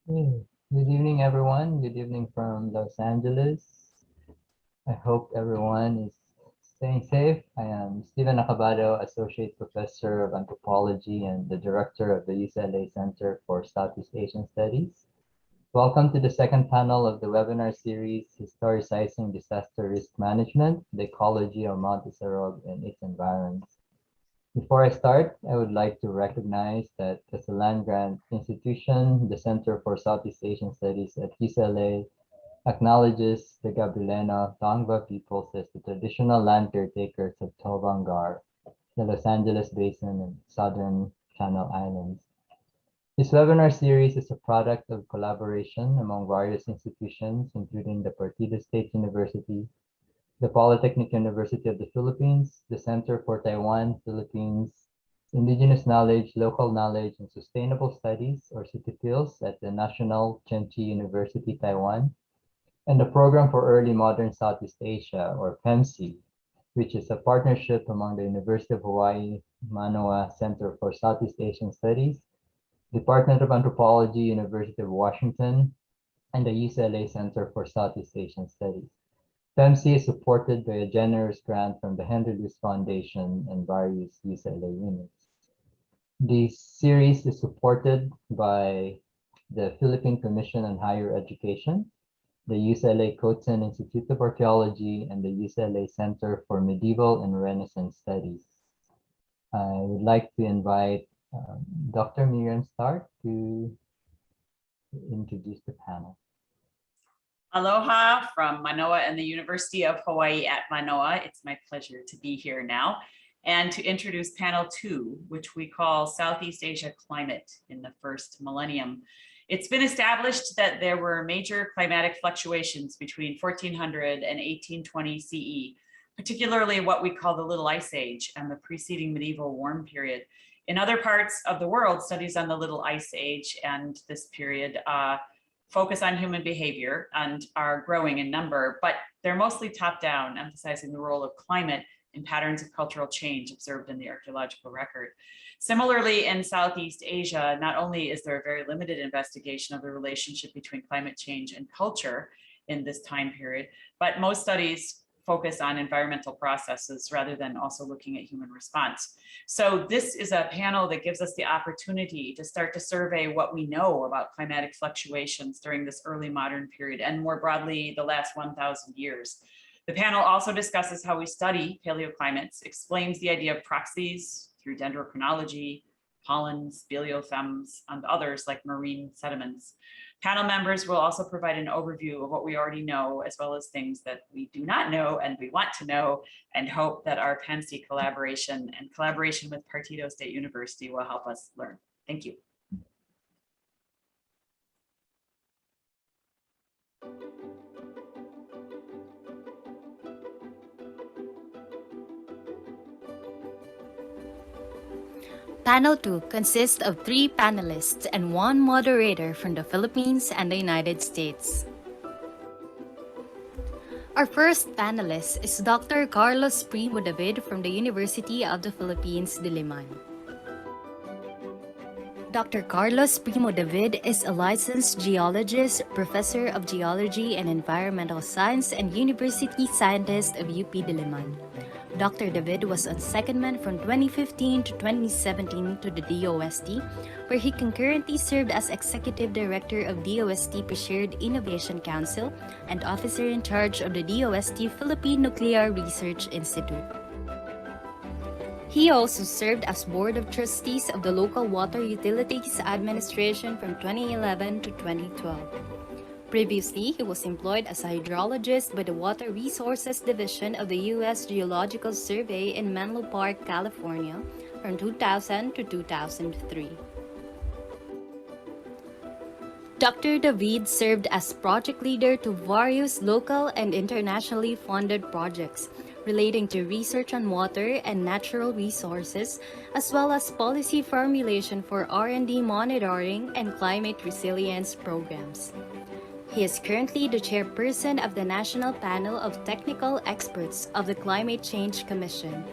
Hey, good evening, everyone. Good evening from Los Angeles. I hope everyone is staying safe. I am Stephen Acabado, Associate Professor of Anthropology and the Director of the UCLA Center for Southeast Asian Studies. Welcome to the second panel of the webinar series, Historicizing Disaster Risk Management, the Ecology of Mount Isarog and its Environs. Before I start, I would like to recognize that as a land-grant institution, the Center for Southeast Asian Studies at UCLA acknowledges the Gabrielino Tongva peoples as the traditional land caretakers of Tovangar, the Los Angeles Basin and Southern Channel Islands. This webinar series is a product of collaboration among various institutions, including the Partido State University, the Polytechnic University of the Philippines, the Center for Taiwan, Philippines, Indigenous Knowledge, Local Knowledge, and Sustainable Studies, or CITIFILS, at the National Chenchi University, Taiwan, and the Program for Early Modern Southeast Asia, or PEMSEA, which is a partnership among the University of Hawaii Manoa Center for Southeast Asian Studies, Department of Anthropology, University of Washington, and the UCLA Center for Southeast Asian Studies. PEMSEA is supported by a generous grant from the Henry Luce Foundation and various UCLA units. The series is supported by the Philippine Commission on Higher Education, the UCLA Coates Institute of Archaeology, and the UCLA Center for Medieval and Renaissance Studies. I would like to invite Dr. Miriam Stark to introduce the panel. Aloha from Manoa and the University of Hawaii at Manoa. It's my pleasure to be here now and to introduce panel 2, which we call Southeast Asia Climate in the First Millennium. It's been established that there were major climatic fluctuations between 1400 and 1820 CE, particularly what we call the Little Ice Age and the preceding medieval warm period. In other parts of the world, studies on the Little Ice Age and this period focus on human behavior and are growing in number, but they're mostly top-down, emphasizing the role of climate in patterns of cultural change observed in the archaeological record. Similarly, in Southeast Asia, not only is there a very limited investigation of the relationship between climate change and culture in this time period, but most studies focus on environmental processes rather than also looking at human response. So this is a panel that gives us the opportunity to start to survey what we know about climatic fluctuations during this early modern period and more broadly the last 1,000 years. The panel also discusses how we study paleoclimates, explains the idea of proxies through dendrochronology, pollen, speleothems, and others like marine sediments. Panel members will also provide an overview of what we already know, as well as things that we do not know and we want to know, and hope that our PEMSEA collaboration and collaboration with Partido State University will help us learn. Thank you. Panel 2 consists of 3 panelists and 1 moderator from the Philippines and the United States. Our first panelist is Dr. Carlos Primo David from the University of the Philippines, Diliman. Dr. Carlos Primo David is a licensed geologist, professor of geology and environmental science, and university scientist of UP Diliman. Dr. David was on secondment from 2015 to 2017 to the DOST, where he concurrently served as Executive Director of DOST Shared Innovation Council and Officer in charge of the DOST Philippine Nuclear Research Institute. He also served as Board of Trustees of the Local Water Utilities Administration from 2011 to 2012. Previously, he was employed as a hydrologist by the Water Resources Division of the U.S. Geological Survey in Menlo Park, California, from 2000 to 2003. Dr. David served as project leader to various local and internationally funded projects relating to research on water and natural resources, as well as policy formulation for R&D monitoring and climate resilience programs. He is currently the chairperson of the National Panel of Technical Experts of the Climate Change Commission.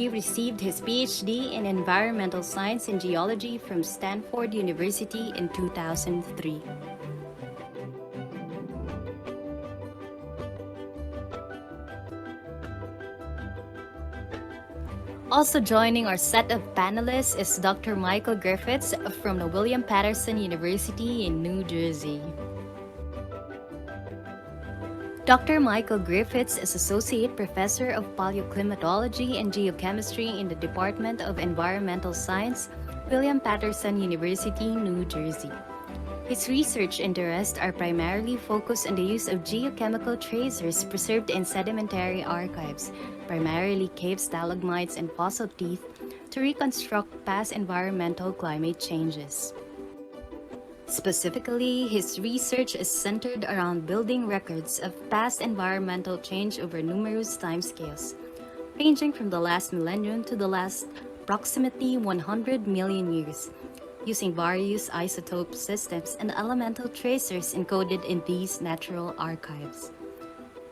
He received his PhD in environmental science and geology from Stanford University in 2003. Also joining our set of panelists is Dr. Michael Griffiths from the William Patterson University in New Jersey. Dr. Michael Griffiths is Associate Professor of Paleoclimatology and Geochemistry in the Department of Environmental Science, William Patterson University, New Jersey. His research interests are primarily focused on the use of geochemical tracers preserved in sedimentary archives, primarily cave stalagmites and fossil teeth, to reconstruct past environmental climate changes. Specifically, his research is centered around building records of past environmental change over numerous timescales, ranging from the last millennium to the last approximately 100 million years, using various isotope systems and elemental tracers encoded in these natural archives.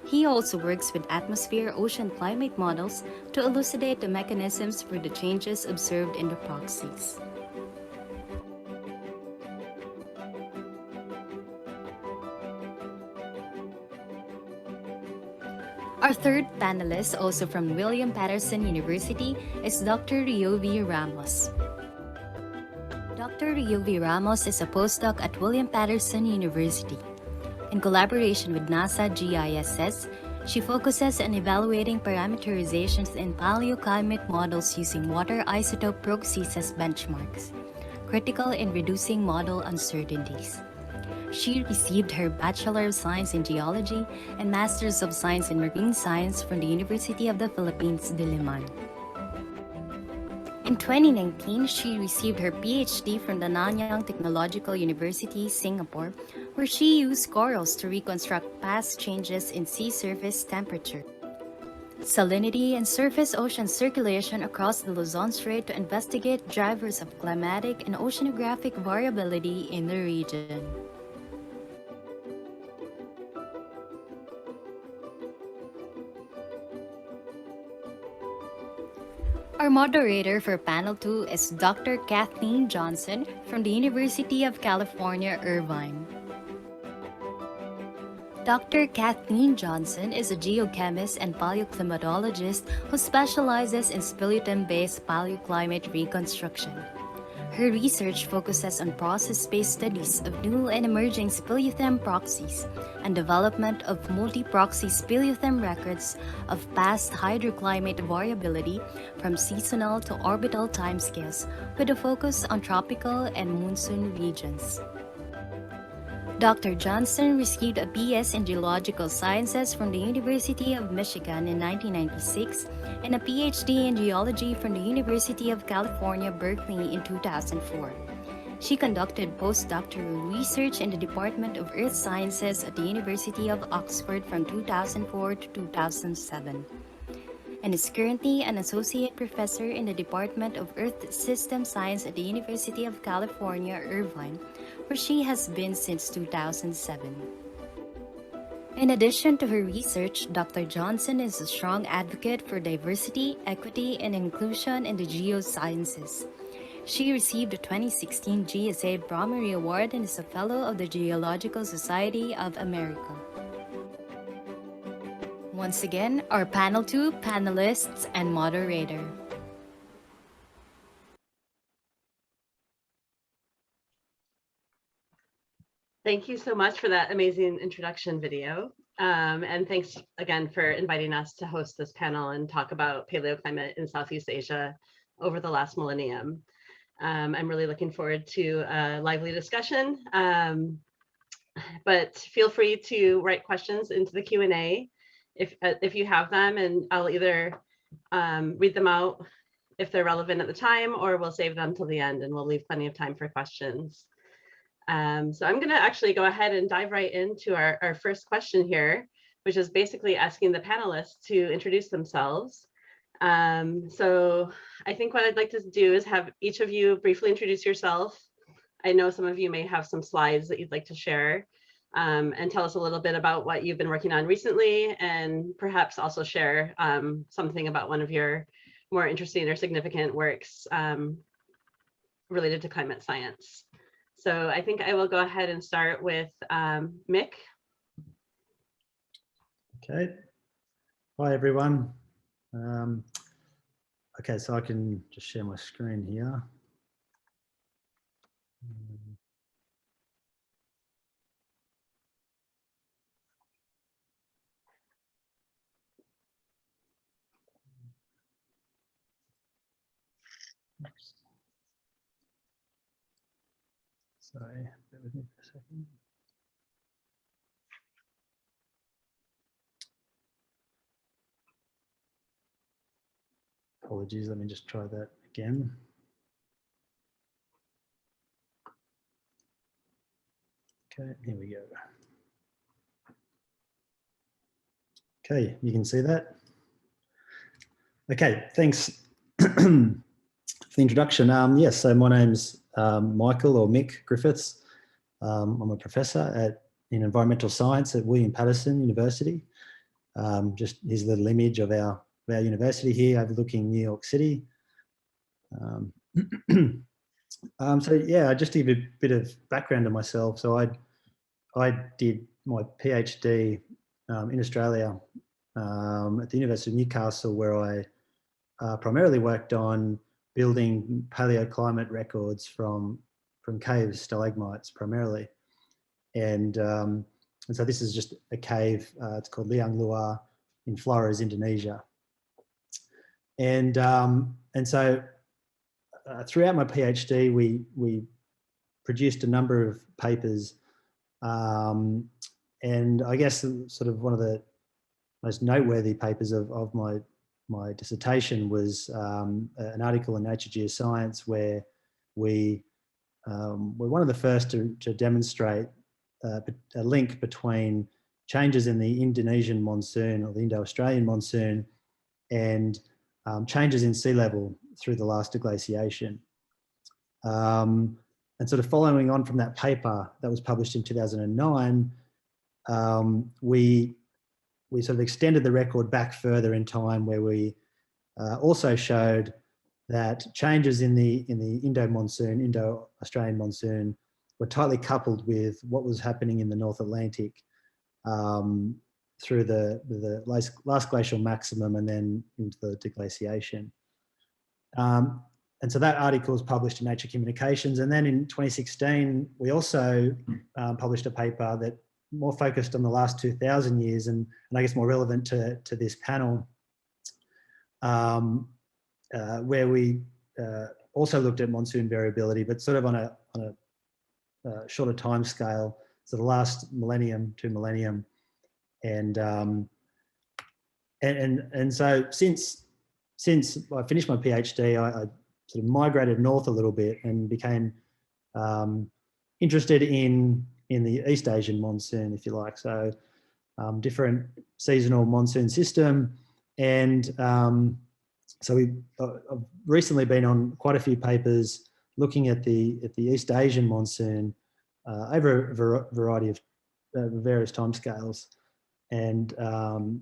He also works with atmosphere-ocean climate models to elucidate the mechanisms for the changes observed in the proxies. Our third panelist, also from William Patterson University, is Dr. Riovi Ramos. Dr. Riovi Ramos is a postdoc at William Patterson University. In collaboration with NASA GISS, she focuses on evaluating parameterizations in paleoclimate models using water isotope proxies as benchmarks, critical in reducing model uncertainties. She received her Bachelor of Science in Geology and Masters of Science in Marine Science from the University of the Philippines, Diliman. In 2019, she received her PhD from the Nanyang Technological University, Singapore, where she used corals to reconstruct past changes in sea surface temperature, salinity, and surface ocean circulation across the Luzon Strait to investigate drivers of climatic and oceanographic variability in the region. Our moderator for Panel 2 is Dr. Kathleen Johnson from the University of California, Irvine. Dr. Kathleen Johnson is a geochemist and paleoclimatologist who specializes in speleothem-based paleoclimate reconstruction. Her research focuses on process-based studies of new and emerging speleothem proxies and development of multi-proxy speleothem records of past hydroclimate variability from seasonal to orbital timescales, with a focus on tropical and monsoon regions. Dr. Johnson received a BS in Geological Sciences from the University of Michigan in 1996 and a PhD in Geology from the University of California, Berkeley in 2004. She conducted postdoctoral research in the Department of Earth Sciences at the University of Oxford from 2004 to 2007, and is currently an associate professor in the Department of Earth System Science at the University of California, Irvine, where she has been since 2007. In addition to her research, Dr. Johnson is a strong advocate for diversity, equity, and inclusion in the geosciences. She received the 2016 GSA Bromary Award and is a Fellow of the Geological Society of America. Once again, our Panel 2 panelists and moderator. Thank you so much for that amazing introduction video. And thanks again for inviting us to host this panel and talk about paleoclimate in Southeast Asia over the last millennium. I'm really looking forward to a lively discussion, but feel free to write questions into the Q&A if you have them, and I'll either read them out if they're relevant at the time, or we'll save them till the end and we'll leave plenty of time for questions. So I'm going to actually go ahead and dive right into our first question here, which is basically asking the panelists to introduce themselves. So I think what I'd like to do is have each of you briefly introduce yourself. I know some of you may have some slides that you'd like to share, and tell us a little bit about what you've been working on recently, and perhaps also share something about one of your more interesting or significant works related to climate science. So I think I will go ahead and start with Mick. Okay. Hi, everyone. Okay, so I can just share my screen here. Oops. Sorry, bear with me for a second. Apologies, let me just try that again. Okay, here we go. Okay, you can see that. Okay, thanks for the introduction. Yes, so my name's Michael or Mick Griffiths. I'm a professor in environmental science at William Paterson University. Just here's a little image of our university here overlooking New York City. So yeah, just to give a bit of background on myself. So I did my PhD in Australia at the University of Newcastle, where I primarily worked on building paleoclimate records from caves, stalagmites primarily. And so this is just a cave, it's called Liang Luar in Flores, Indonesia. And so throughout my PhD, we produced a number of papers, and I guess sort of one of the most noteworthy papers of my dissertation was an article in Nature Geoscience where we were one of the first to demonstrate a link between changes in the Indonesian monsoon or the Indo-Australian monsoon and changes in sea level through the last deglaciation. And sort of following on from that paper that was published in 2009, we sort of extended the record back further in time, where we also showed that changes in the Indo-Australian monsoon were tightly coupled with what was happening in the North Atlantic through the last glacial maximum and then into the deglaciation. And so that article was published in Nature Communications. And then in 2016, we also published a paper that more focused on the last 2,000 years and I guess more relevant to this panel, where we also looked at monsoon variability, but sort of on a shorter time scale. So the last millennium to millennium. And so since I finished my PhD, I sort of migrated north a little bit and became interested in the East Asian monsoon, if you like. So different seasonal monsoon system. And so I've recently been on quite a few papers looking at the East Asian monsoon over a variety of various timescales. And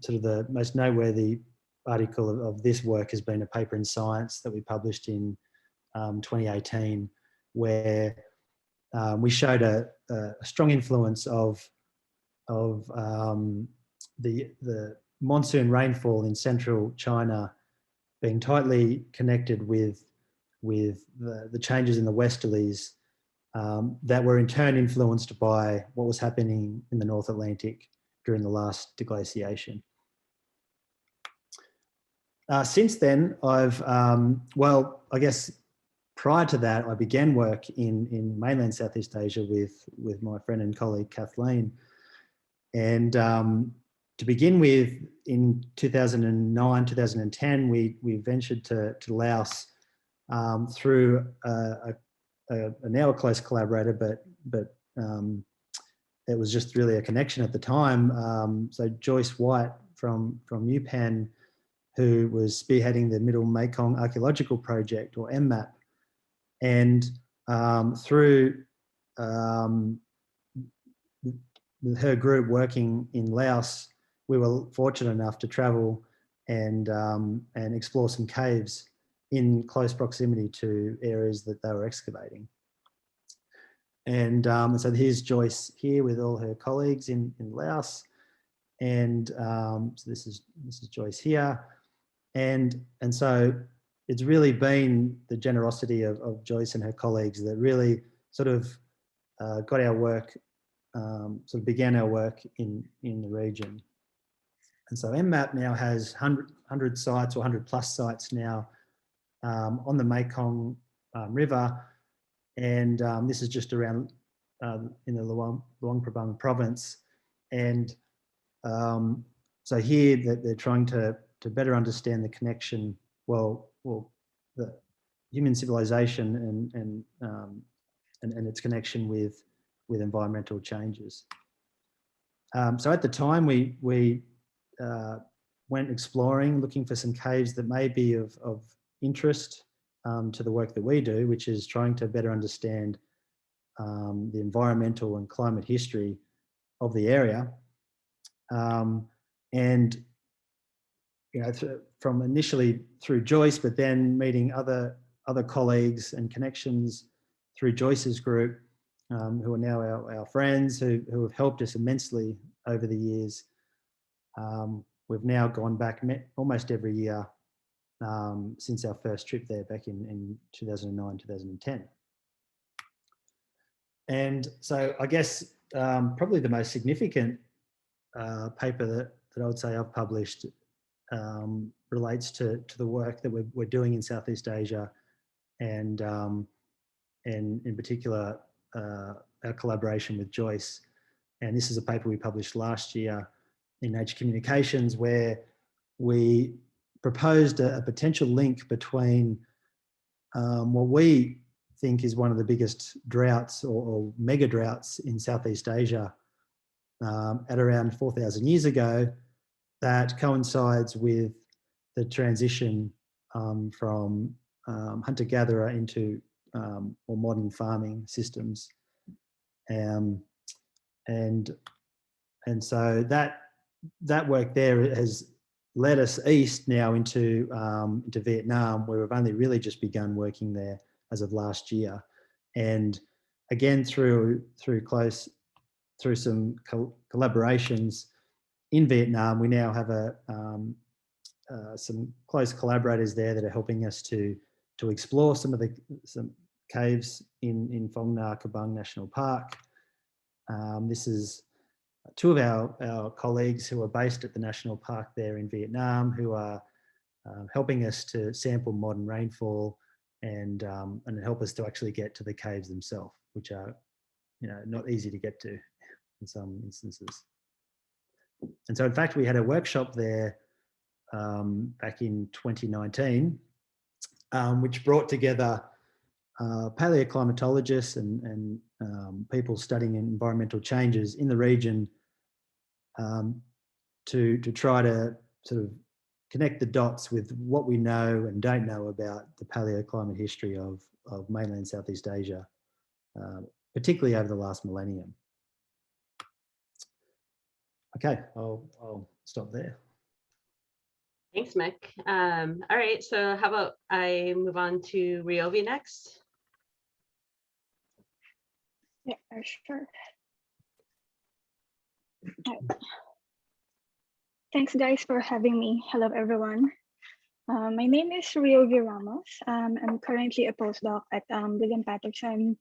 sort of the most noteworthy article of this work has been a paper in Science that we published in 2018, where we showed a strong influence of the monsoon rainfall in central China being tightly connected with the changes in the westerlies that were in turn influenced by what was happening in the North Atlantic during the last deglaciation. Since then, I've, well, I guess prior to that, I began work in mainland Southeast Asia with my friend and colleague, Kathleen. And to begin with, in 2009, 2010, we ventured to Laos through a now a close collaborator, but it was just really a connection at the time. So Joyce White from UPenn, who was spearheading the Middle Mekong Archaeological Project, or MMAP. And through with her group working in Laos, we were fortunate enough to travel and explore some caves in close proximity to areas that they were excavating. And so here's Joyce here with all her colleagues in Laos. And so this is Joyce here. And so it's really been the generosity of Joyce and her colleagues that really sort of got our work, sort of began our work in the region. And so MMAP now has 100 sites or 100 plus sites now on the Mekong River. And this is just around in the Luang Prabang province. And so here they're trying to better understand the connection, well, the human civilization and its connection with environmental changes. So at the time we went exploring, looking for some caves that may be of interest to the work that we do, which is trying to better understand the environmental and climate history of the area. And you know, from initially through Joyce, but then meeting other colleagues and connections through Joyce's group, who are now our friends who have helped us immensely over the years. We've now gone back almost every year since our first trip there back in 2009, 2010. And so I guess probably the most significant paper that I would say I've published relates to the work that we're doing in Southeast Asia, and in particular our collaboration with Joyce. And this is a paper we published last year in Nature Communications, where we proposed a potential link between what we think is one of the biggest droughts or mega droughts in Southeast Asia at around 4,000 years ago, that coincides with the transition from hunter-gatherer into more modern farming systems. And so that work there has led us east now into Vietnam, where we've only really just begun working there as of last year. And again, through some collaborations in Vietnam, we now have some close collaborators there that are helping us to explore some caves in Phong Nha Kabang National Park. This is two of our colleagues who are based at the national park there in Vietnam, who are helping us to sample modern rainfall and help us to actually get to the caves themselves, which are, you know, not easy to get to in some instances. And so in fact, we had a workshop there back in 2019, which brought together paleoclimatologists and people studying environmental changes in the region to try to sort of connect the dots with what we know and don't know about the paleoclimate history of mainland Southeast Asia, particularly over the last millennium. Okay, I'll stop there. Thanks, Mick. All right, so how about I move on to Ryovi next? Yeah, sure. Right. Thanks, guys, for having me. Hello, everyone. My name is Ryovi Ramos. I'm currently a postdoc at William Patterson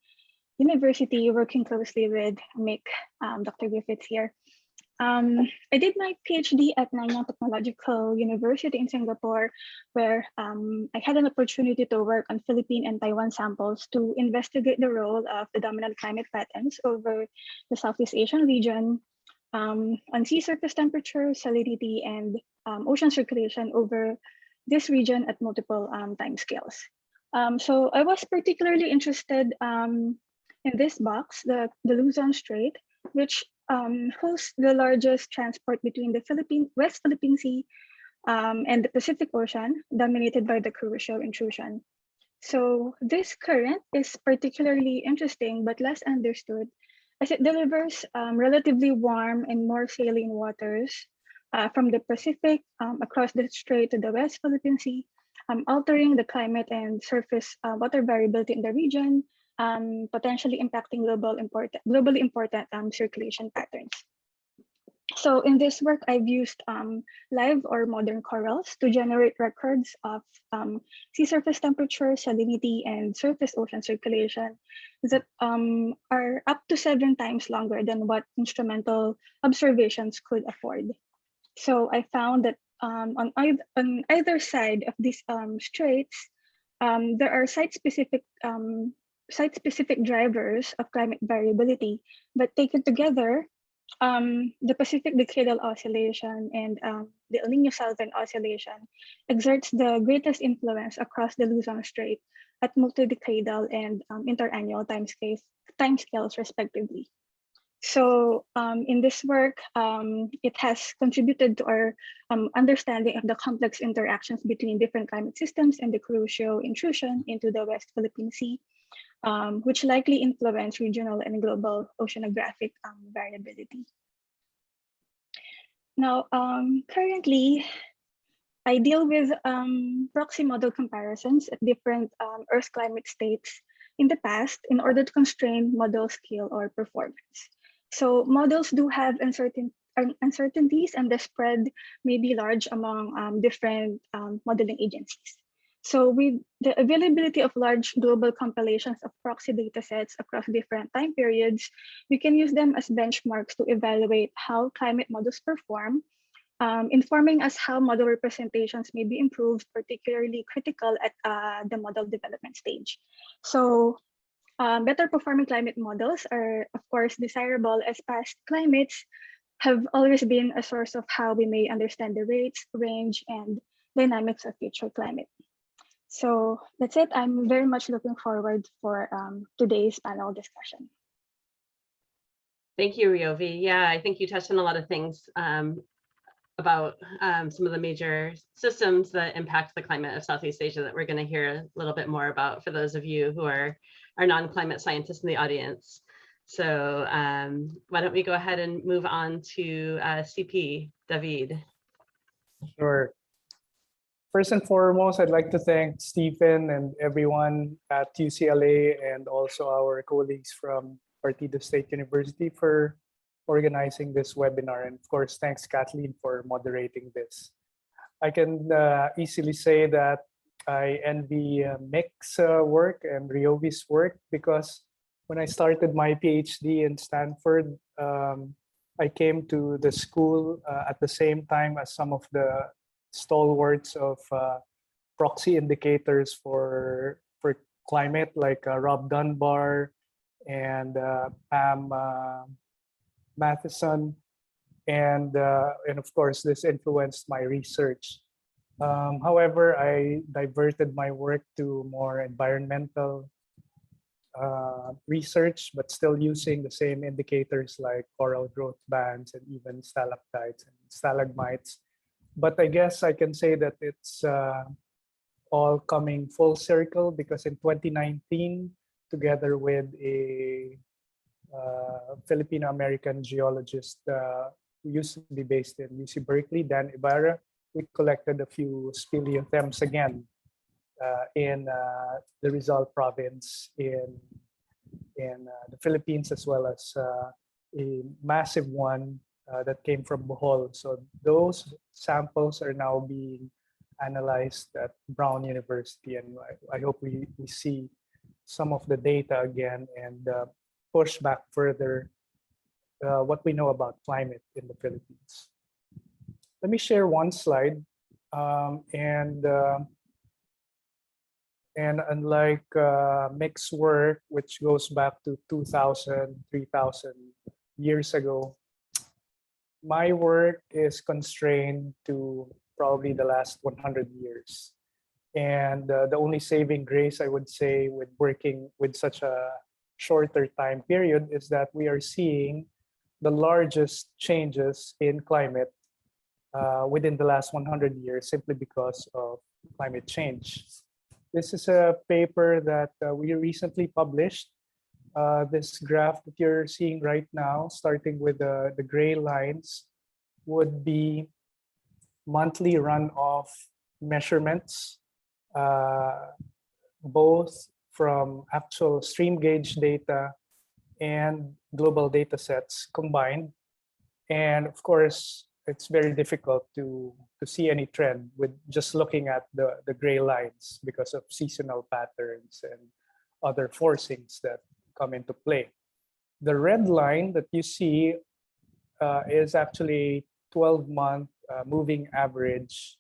University, working closely with Mick, Dr. Griffiths here. I did my PhD at Nanyang Technological University in Singapore, where I had an opportunity to work on Philippine and Taiwan samples to investigate the role of the dominant climate patterns over the Southeast Asian region on sea surface temperature, salinity, and ocean circulation over this region at multiple time scales. So I was particularly interested in this box, the Luzon Strait, which hosts the largest transport between the West Philippine Sea and the Pacific Ocean, dominated by the Kuroshio intrusion. So this current is particularly interesting but less understood, as it delivers relatively warm and more saline waters from the Pacific across the strait to the West Philippine Sea, altering the climate and surface water variability in the region, potentially impacting globally important circulation patterns. So in this work, I've used live or modern corals to generate records of sea surface temperature, salinity, and surface ocean circulation that are up to 7 times longer than what instrumental observations could afford. So I found that on either side of these straits, there are site-specific drivers of climate variability, but taken together, the Pacific Decadal Oscillation and the El Niño Southern Oscillation exerts the greatest influence across the Luzon Strait at multi-decadal and interannual timescales respectively. So in this work, it has contributed to our understanding of the complex interactions between different climate systems and the Crucio intrusion into the West Philippine Sea, which likely influence regional and global oceanographic variability. Now, currently, I deal with proxy model comparisons at different Earth climate states in the past in order to constrain model scale or performance. So models do have uncertainties, and the spread may be large among different modeling agencies. So with the availability of large global compilations of proxy datasets across different time periods, we can use them as benchmarks to evaluate how climate models perform, informing us how model representations may be improved, particularly critical at the model development stage. So better performing climate models are, of course, desirable, as past climates have always been a source of how we may understand the rates, range, and dynamics of future climate. So that's it. I'm very much looking forward for today's panel discussion. Thank you, Ryovi. Yeah, I think you touched on a lot of things about some of the major systems that impact the climate of Southeast Asia that we're going to hear a little bit more about for those of you who are non-climate scientists in the audience. So why don't we go ahead and move on to CP, David. Sure. First and foremost, I'd like to thank Stephen and everyone at UCLA and also our colleagues from Partido State University for organizing this webinar. And of course, thanks Kathleen for moderating this. I can easily say that I envy Mick's work and Ryovi's work, because when I started my PhD in Stanford, I came to the school at the same time as some of the stalwarts of proxy indicators for climate, like Rob Dunbar and Pam Matheson, and of course this influenced my research. However, I diverted my work to more environmental research, but still using the same indicators like coral growth bands and even stalactites and stalagmites. But I guess I can say that it's all coming full circle, because in 2019, together with a Filipino-American geologist who used to be based in UC Berkeley, Dan Ibarra, we collected a few speleothems again in the Rizal province in the Philippines, as well as a massive one that came from Bohol. So those samples are now being analyzed at Brown University, and I hope we see some of the data again and push back further what we know about climate in the Philippines. Let me share one slide, and unlike Mick's work, which goes back to 2,000, 3,000 years ago, my work is constrained to probably the last 100 years. And the only saving grace, I would say, with working with such a shorter time period is that we are seeing the largest changes in climate within the last 100 years, simply because of climate change. This is a paper that we recently published. This graph that you're seeing right now, starting with the gray lines, would be monthly runoff measurements, both from actual stream gauge data and global data sets combined. And of course, it's very difficult to see any trend with just looking at the gray lines because of seasonal patterns and other forcings that come into play. The red line that you see is actually 12-month moving average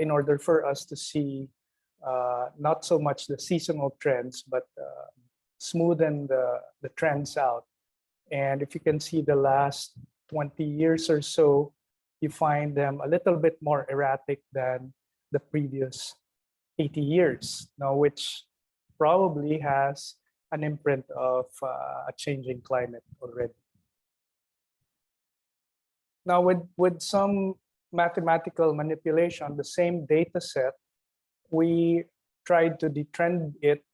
in order for us to see not so much the seasonal trends, but smoothen the trends out. And if you can see the last 20 years or so, you find them a little bit more erratic than the previous 80 years, now, which probably has an imprint of a changing climate already. Now, with some mathematical manipulation, the same data set, we tried to detrend it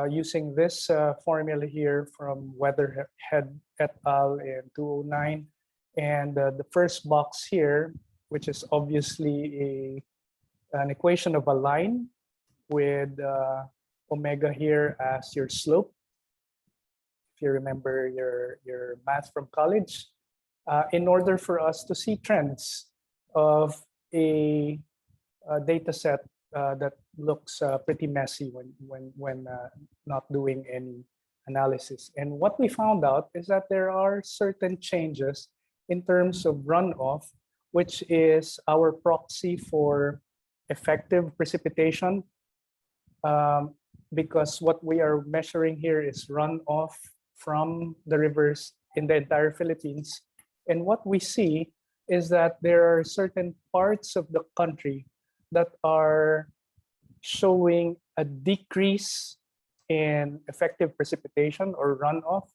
using this formula here from Weatherhead et al. In 2009. And the first box here, which is obviously an equation of a line with omega here as your slope, if you remember your math from college, in order for us to see trends of a data set that looks pretty messy when not doing any analysis. And what we found out is that there are certain changes in terms of runoff, which is our proxy for effective precipitation, because what we are measuring here is runoff from the rivers in the entire Philippines. And what we see is that there are certain parts of the country that are showing a decrease in effective precipitation or runoff,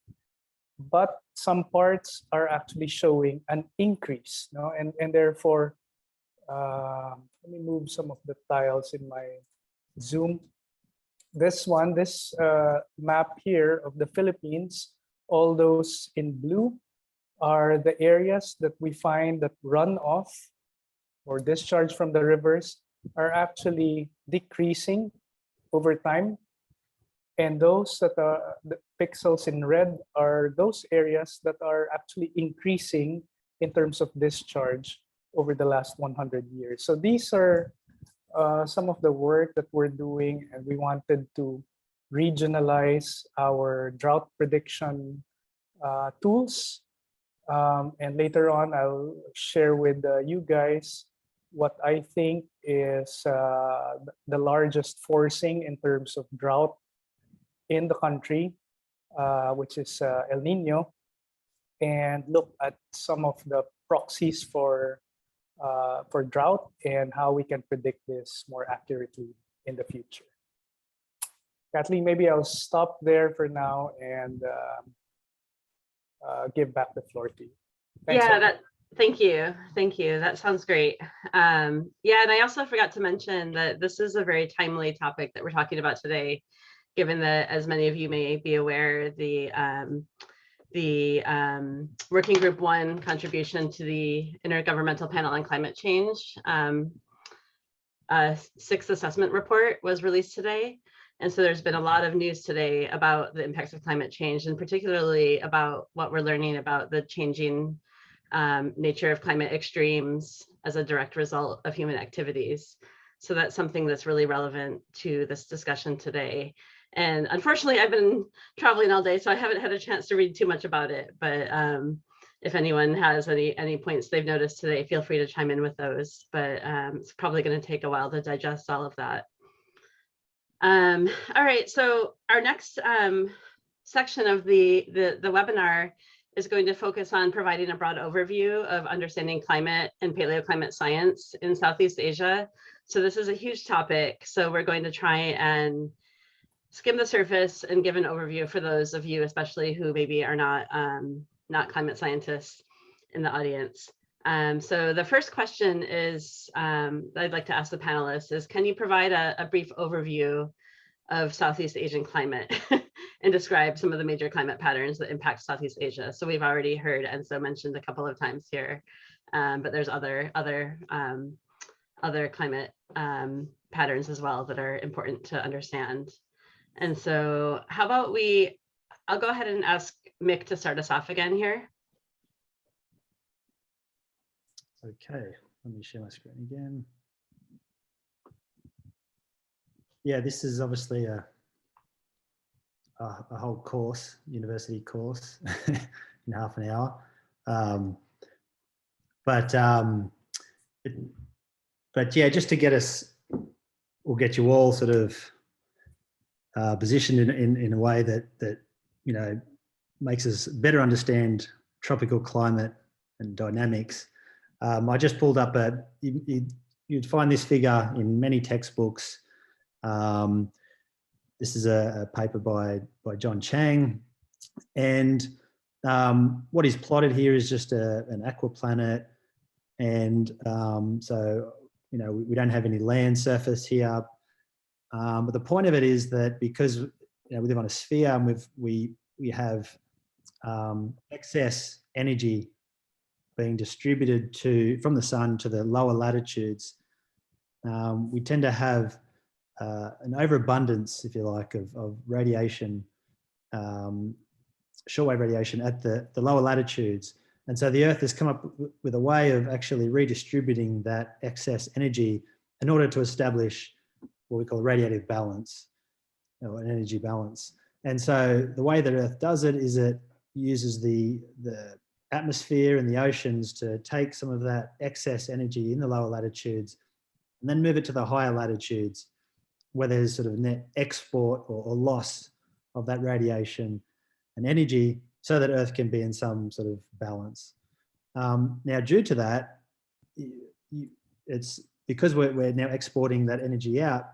but some parts are actually showing an increase. No? And therefore, let me move some of the tiles in my Zoom. This map here of the Philippines, all those in blue are the areas that we find that runoff or discharge from the rivers are actually decreasing over time. And those that are the pixels in red are those areas that are actually increasing in terms of discharge over the last 100 years. So these are some of the work that we're doing, and we wanted to regionalize our drought prediction tools. And later on, I'll share with you guys what I think is the largest forcing in terms of drought in the country, which is El Nino, and look at some of the proxies for drought and how we can predict this more accurately in the future. Kathleen, maybe I'll stop there for now and give back the floor to you. Thanks, Thank you. That sounds great. Yeah, and I also forgot to mention that this is a very timely topic that we're talking about today, given that, as many of you may be aware, the Working Group 1 contribution to the Intergovernmental Panel on Climate Change 6th assessment report was released today. And so there's been a lot of news today about the impacts of climate change, and particularly about what we're learning about the changing nature of climate extremes as a direct result of human activities. So that's something that's really relevant to this discussion today. And unfortunately, I've been traveling all day, so I haven't had a chance to read too much about it. But if anyone has any points they've noticed today, feel free to chime in with those. But it's probably going to take a while to digest all of that. All right, so our next section of the webinar is going to focus on providing a broad overview of understanding climate and paleoclimate science in Southeast Asia. So this is a huge topic, so we're going to try and skim the surface and give an overview for those of you, especially who maybe are not climate scientists in the audience. So the first question is, I'd like to ask the panelists is, can you provide a brief overview of Southeast Asian climate and describe some of the major climate patterns that impact Southeast Asia? So we've already heard Enzo mentioned a couple of times here but there's other climate patterns as well that are important to understand. And so how about I'll go ahead and ask Mick to start us off again here. Okay, let me share my screen again. Yeah, this is obviously a whole course, university course in half an hour. But yeah, just to get us, or get you all sort of positioned in a way that you know makes us better understand tropical climate and dynamics. I just pulled up you'd find this figure in many textbooks. This is a paper by John Chang, and what is plotted here is just an aquaplanet, and so you know we don't have any land surface here, but the point of it is that because you know we live on a sphere and we have excess energy being distributed from the sun to the lower latitudes, we tend to have an overabundance, if you like, of radiation, shortwave radiation at the lower latitudes. And so the Earth has come up with a way of actually redistributing that excess energy in order to establish what we call a radiative balance, or an energy balance. And so the way that Earth does it is it uses the atmosphere and the oceans to take some of that excess energy in the lower latitudes and then move it to the higher latitudes, where there's sort of net export or loss of that radiation and energy, so that Earth can be in some sort of balance. Now, due to that, it's because we're now exporting that energy out.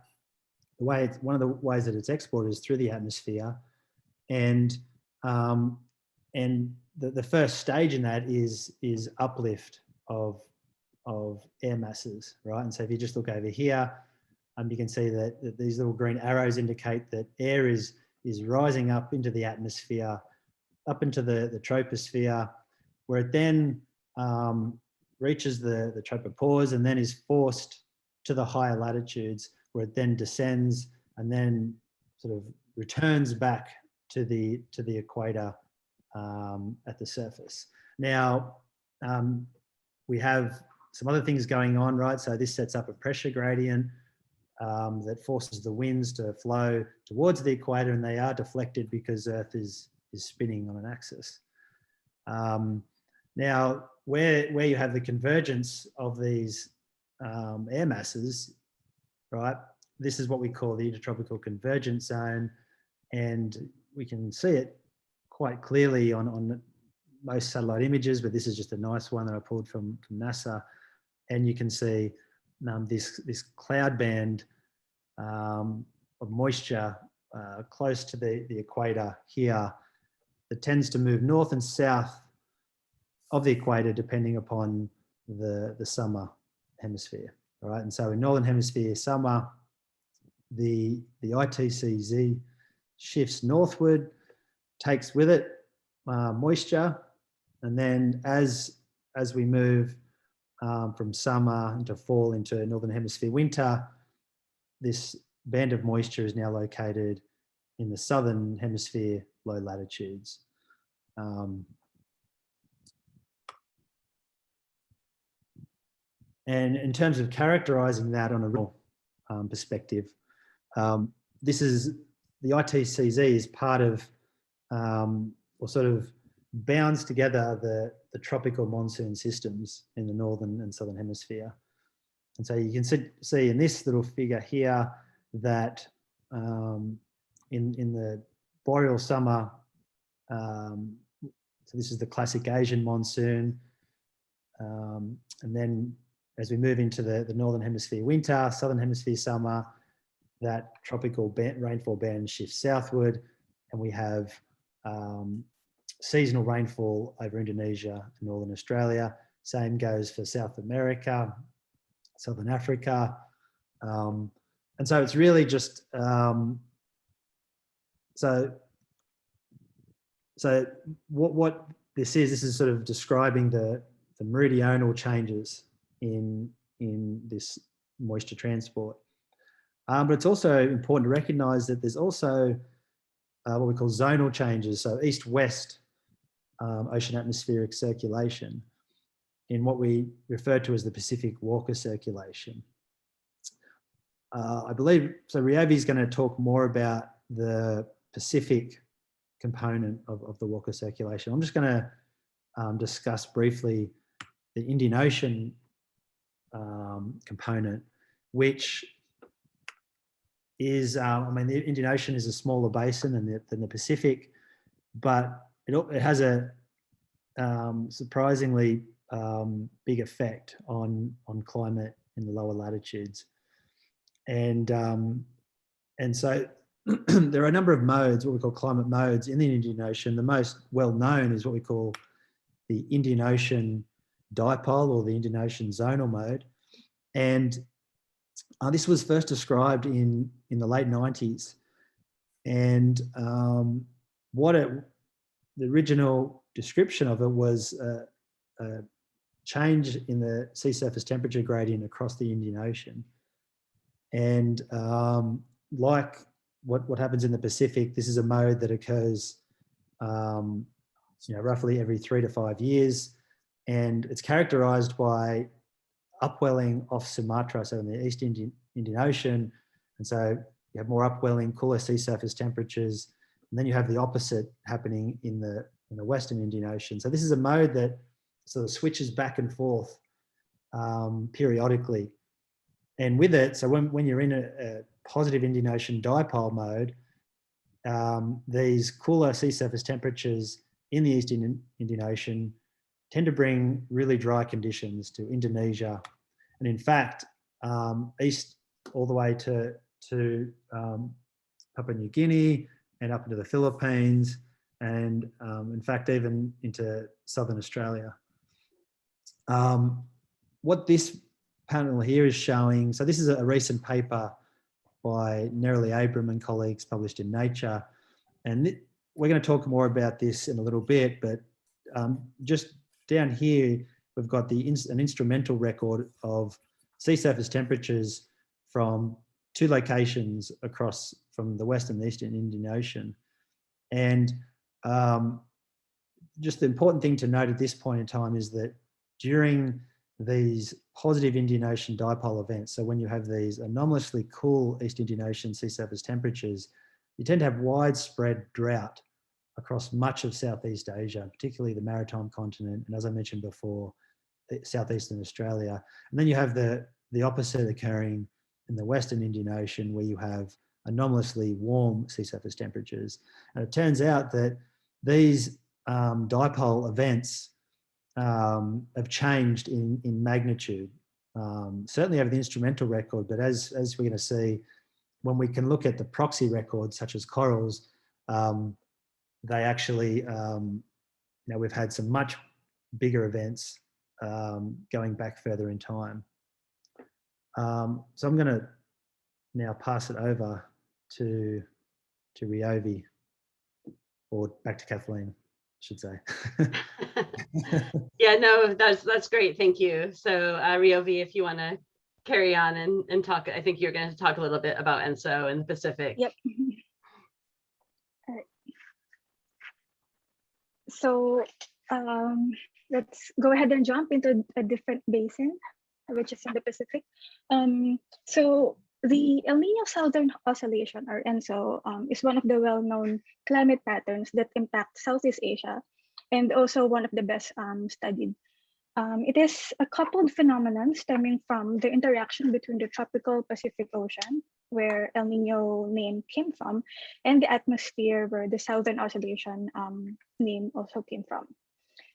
One of the ways that it's exported is through the atmosphere, and the first stage in that is uplift of air masses, right? And so if you just look over here, you can see that these little green arrows indicate that air is rising up into the atmosphere, up into the troposphere, where it then reaches the tropopause and then is forced to the higher latitudes, where it then descends and then sort of returns back to the equator at the surface. Now, we have some other things going on, right? So this sets up a pressure gradient that forces the winds to flow towards the equator, and they are deflected because Earth is spinning on an axis. Now, where you have the convergence of these air masses, right? This is what we call the intertropical convergence zone, and we can see it quite clearly on most satellite images, but this is just a nice one that I pulled from NASA, and you can see this cloud band of moisture close to the equator here that tends to move north and south of the equator depending upon the summer hemisphere, right? And so in northern hemisphere summer, the ITCZ shifts northward, takes with it moisture, and then as we move from summer into fall into northern hemisphere winter, this band of moisture is now located in the southern hemisphere low latitudes. And in terms of characterizing that on a real perspective, this is the ITCZ is part of or sort of bounds together the tropical monsoon systems in the northern and southern hemisphere. And so you can see in this little figure here that in the boreal summer, so this is the classic Asian monsoon, and then as we move into the northern hemisphere winter, southern hemisphere summer, that tropical rainfall band shifts southward, and we have seasonal rainfall over Indonesia and northern Australia. Same goes for South America, Southern Africa. And so it's really just, so what this is sort of describing the meridional changes in this moisture transport. But it's also important to recognise that there's also what we call zonal changes, so east-west ocean atmospheric circulation in what we refer to as the Pacific Walker circulation. I believe, so Ryobi is going to talk more about the Pacific component of the Walker circulation. I'm just going to discuss briefly the Indian Ocean component, which is, I mean, the Indian Ocean is a smaller basin than the Pacific, but it has a surprisingly big effect on climate in the lower latitudes. And so there are a number of modes, what we call climate modes in the Indian Ocean. The most well-known is what we call the Indian Ocean dipole or the Indian Ocean zonal mode. And this was first described in the late 90s. And the original description of it was a change in the sea surface temperature gradient across the Indian Ocean. And like what happens in the Pacific, this is a mode that occurs roughly every 3 to 5 years. And it's characterized by upwelling off Sumatra, so in the East Indian Ocean. And so you have more upwelling, cooler sea surface temperatures. And then you have the opposite happening in the Western Indian Ocean. So this is a mode that sort of switches back and forth periodically. And with it, so when you're in a positive Indian Ocean dipole mode, these cooler sea surface temperatures in the East Indian Ocean tend to bring really dry conditions to Indonesia. And in fact, east all the way to Papua New Guinea and up into the Philippines, and in fact, even into Southern Australia. What this panel here is showing, so this is a recent paper by Nerily Abram and colleagues published in Nature. And we're going to talk more about this in a little bit, but just down here, we've got an instrumental record of sea surface temperatures from 2 locations across from the Western and the Eastern Indian Ocean. And just the important thing to note at this point in time is that during these positive Indian Ocean dipole events, so when you have these anomalously cool East Indian Ocean sea surface temperatures, you tend to have widespread drought across much of Southeast Asia, particularly the maritime continent, and as I mentioned before, Southeastern Australia. And then you have the opposite occurring in the Western Indian Ocean, where you have anomalously warm sea surface temperatures. And it turns out that these dipole events have changed in magnitude, certainly over the instrumental record, but as we're going to see, when we can look at the proxy records, such as corals, they actually, we've had some much bigger events going back further in time. So I'm going to now pass it over to Ryobi, or back to Kathleen, I should say. Yeah, no, that's great. Thank you. So Ryobi, if you want to carry on and talk, I think you're going to talk a little bit about ENSO and the Pacific. Yep. All right. So let's go ahead and jump into a different basin, which is in the Pacific. So the El Nino Southern Oscillation, or ENSO, is one of the well-known climate patterns that impact Southeast Asia, and also one of the best studied. It is a coupled phenomenon stemming from the interaction between the tropical Pacific Ocean, where El Nino name came from, and the atmosphere, where the Southern Oscillation name also came from.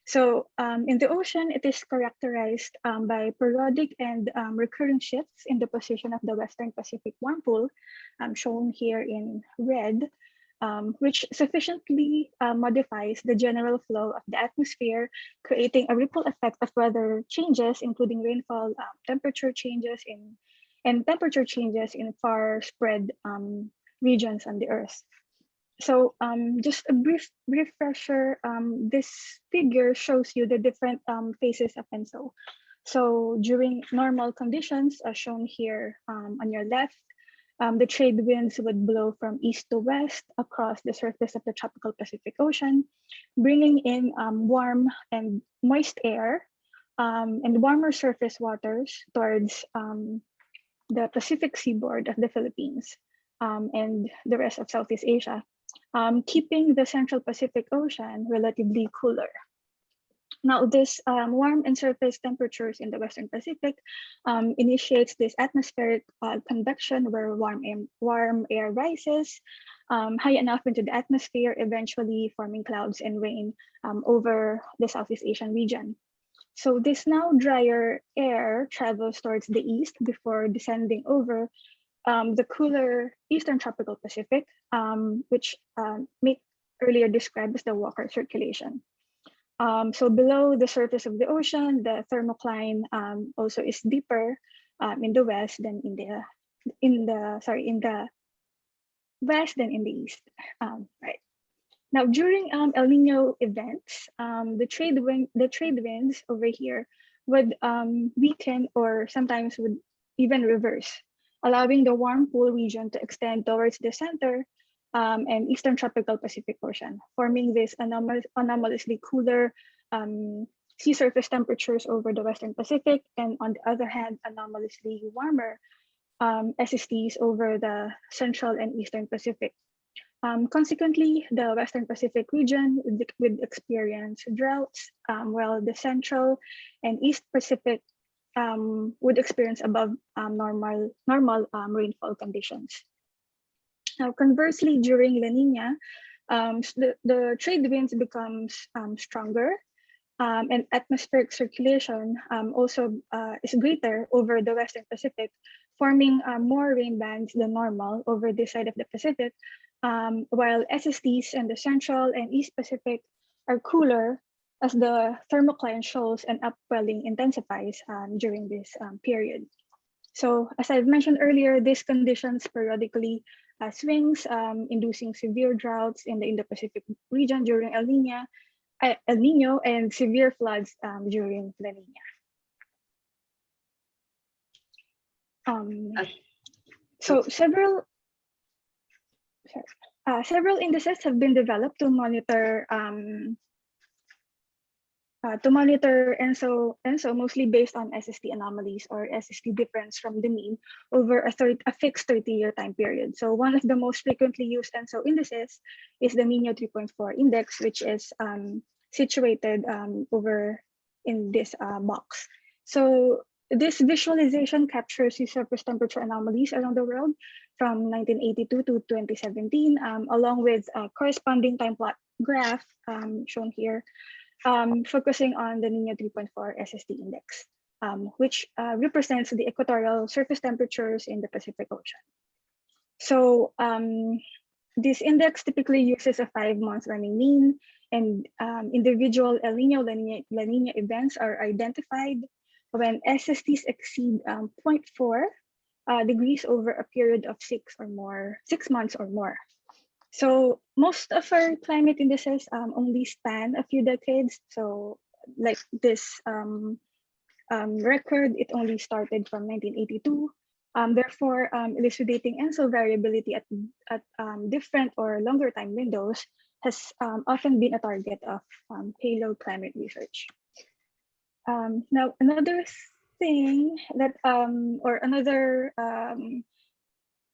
So in the ocean, it is characterized by periodic and recurring shifts in the position of the Western Pacific warm pool, shown here in red, which sufficiently modifies the general flow of the atmosphere, creating a ripple effect of weather changes, including rainfall, temperature changes in far spread regions on the Earth. So just a brief refresher, this figure shows you the different phases of ENSO. So during normal conditions, as shown here on your left, the trade winds would blow from east to west across the surface of the tropical Pacific Ocean, bringing in warm and moist air and warmer surface waters towards the Pacific seaboard of the Philippines and the rest of Southeast Asia, keeping the Central Pacific Ocean relatively cooler. Now, this warm and surface temperatures in the Western Pacific initiates this atmospheric convection where warm air rises high enough into the atmosphere, eventually forming clouds and rain over the Southeast Asian region. So this now drier air travels towards the east before descending over the cooler Eastern Tropical Pacific, which Mick earlier described as the Walker circulation. So below the surface of the ocean, the thermocline also is deeper in the west than in the west than in the east. Right. Now, during El Nino events, the trade winds over here would weaken or sometimes would even reverse, allowing the warm pool region to extend towards the center and eastern tropical Pacific Ocean, forming this anomalously cooler sea surface temperatures over the Western Pacific, and on the other hand, anomalously warmer SSTs over the Central and Eastern Pacific. Consequently, the Western Pacific region would experience droughts, while the Central and East Pacific would experience above normal rainfall conditions. Now, conversely, during La Nina, the trade winds becomes stronger, and atmospheric circulation also is greater over the Western Pacific, forming more rain bands than normal over this side of the Pacific, while SSTs in the Central and East Pacific are cooler as the thermocline shoals and upwelling intensifies during this period. So as I've mentioned earlier, these conditions periodically swings, inducing severe droughts in the Indo-Pacific region during El Nino and severe floods during La Nina. So several indices have been developed to monitor ENSO mostly based on SST anomalies or SST difference from the mean over a fixed 30-year time period. So one of the most frequently used ENSO indices is the Nino 3.4 index, which is situated over in this box. So this visualization captures sea surface temperature anomalies around the world from 1982 to 2017, along with a corresponding time plot graph shown here, focusing on the Nino 3.4 SST index, which represents the equatorial surface temperatures in the Pacific Ocean. So this index typically uses a 5-month running mean, and individual El Nino La Nina events are identified when SSTs exceed 0.4 degrees over a period of 6 months or more. So most of our climate indices only span a few decades. So like this record, it only started from 1982. Therefore, elucidating ENSO variability at different or longer time windows has often been a target of paleoclimate research. Now, another thing that, or another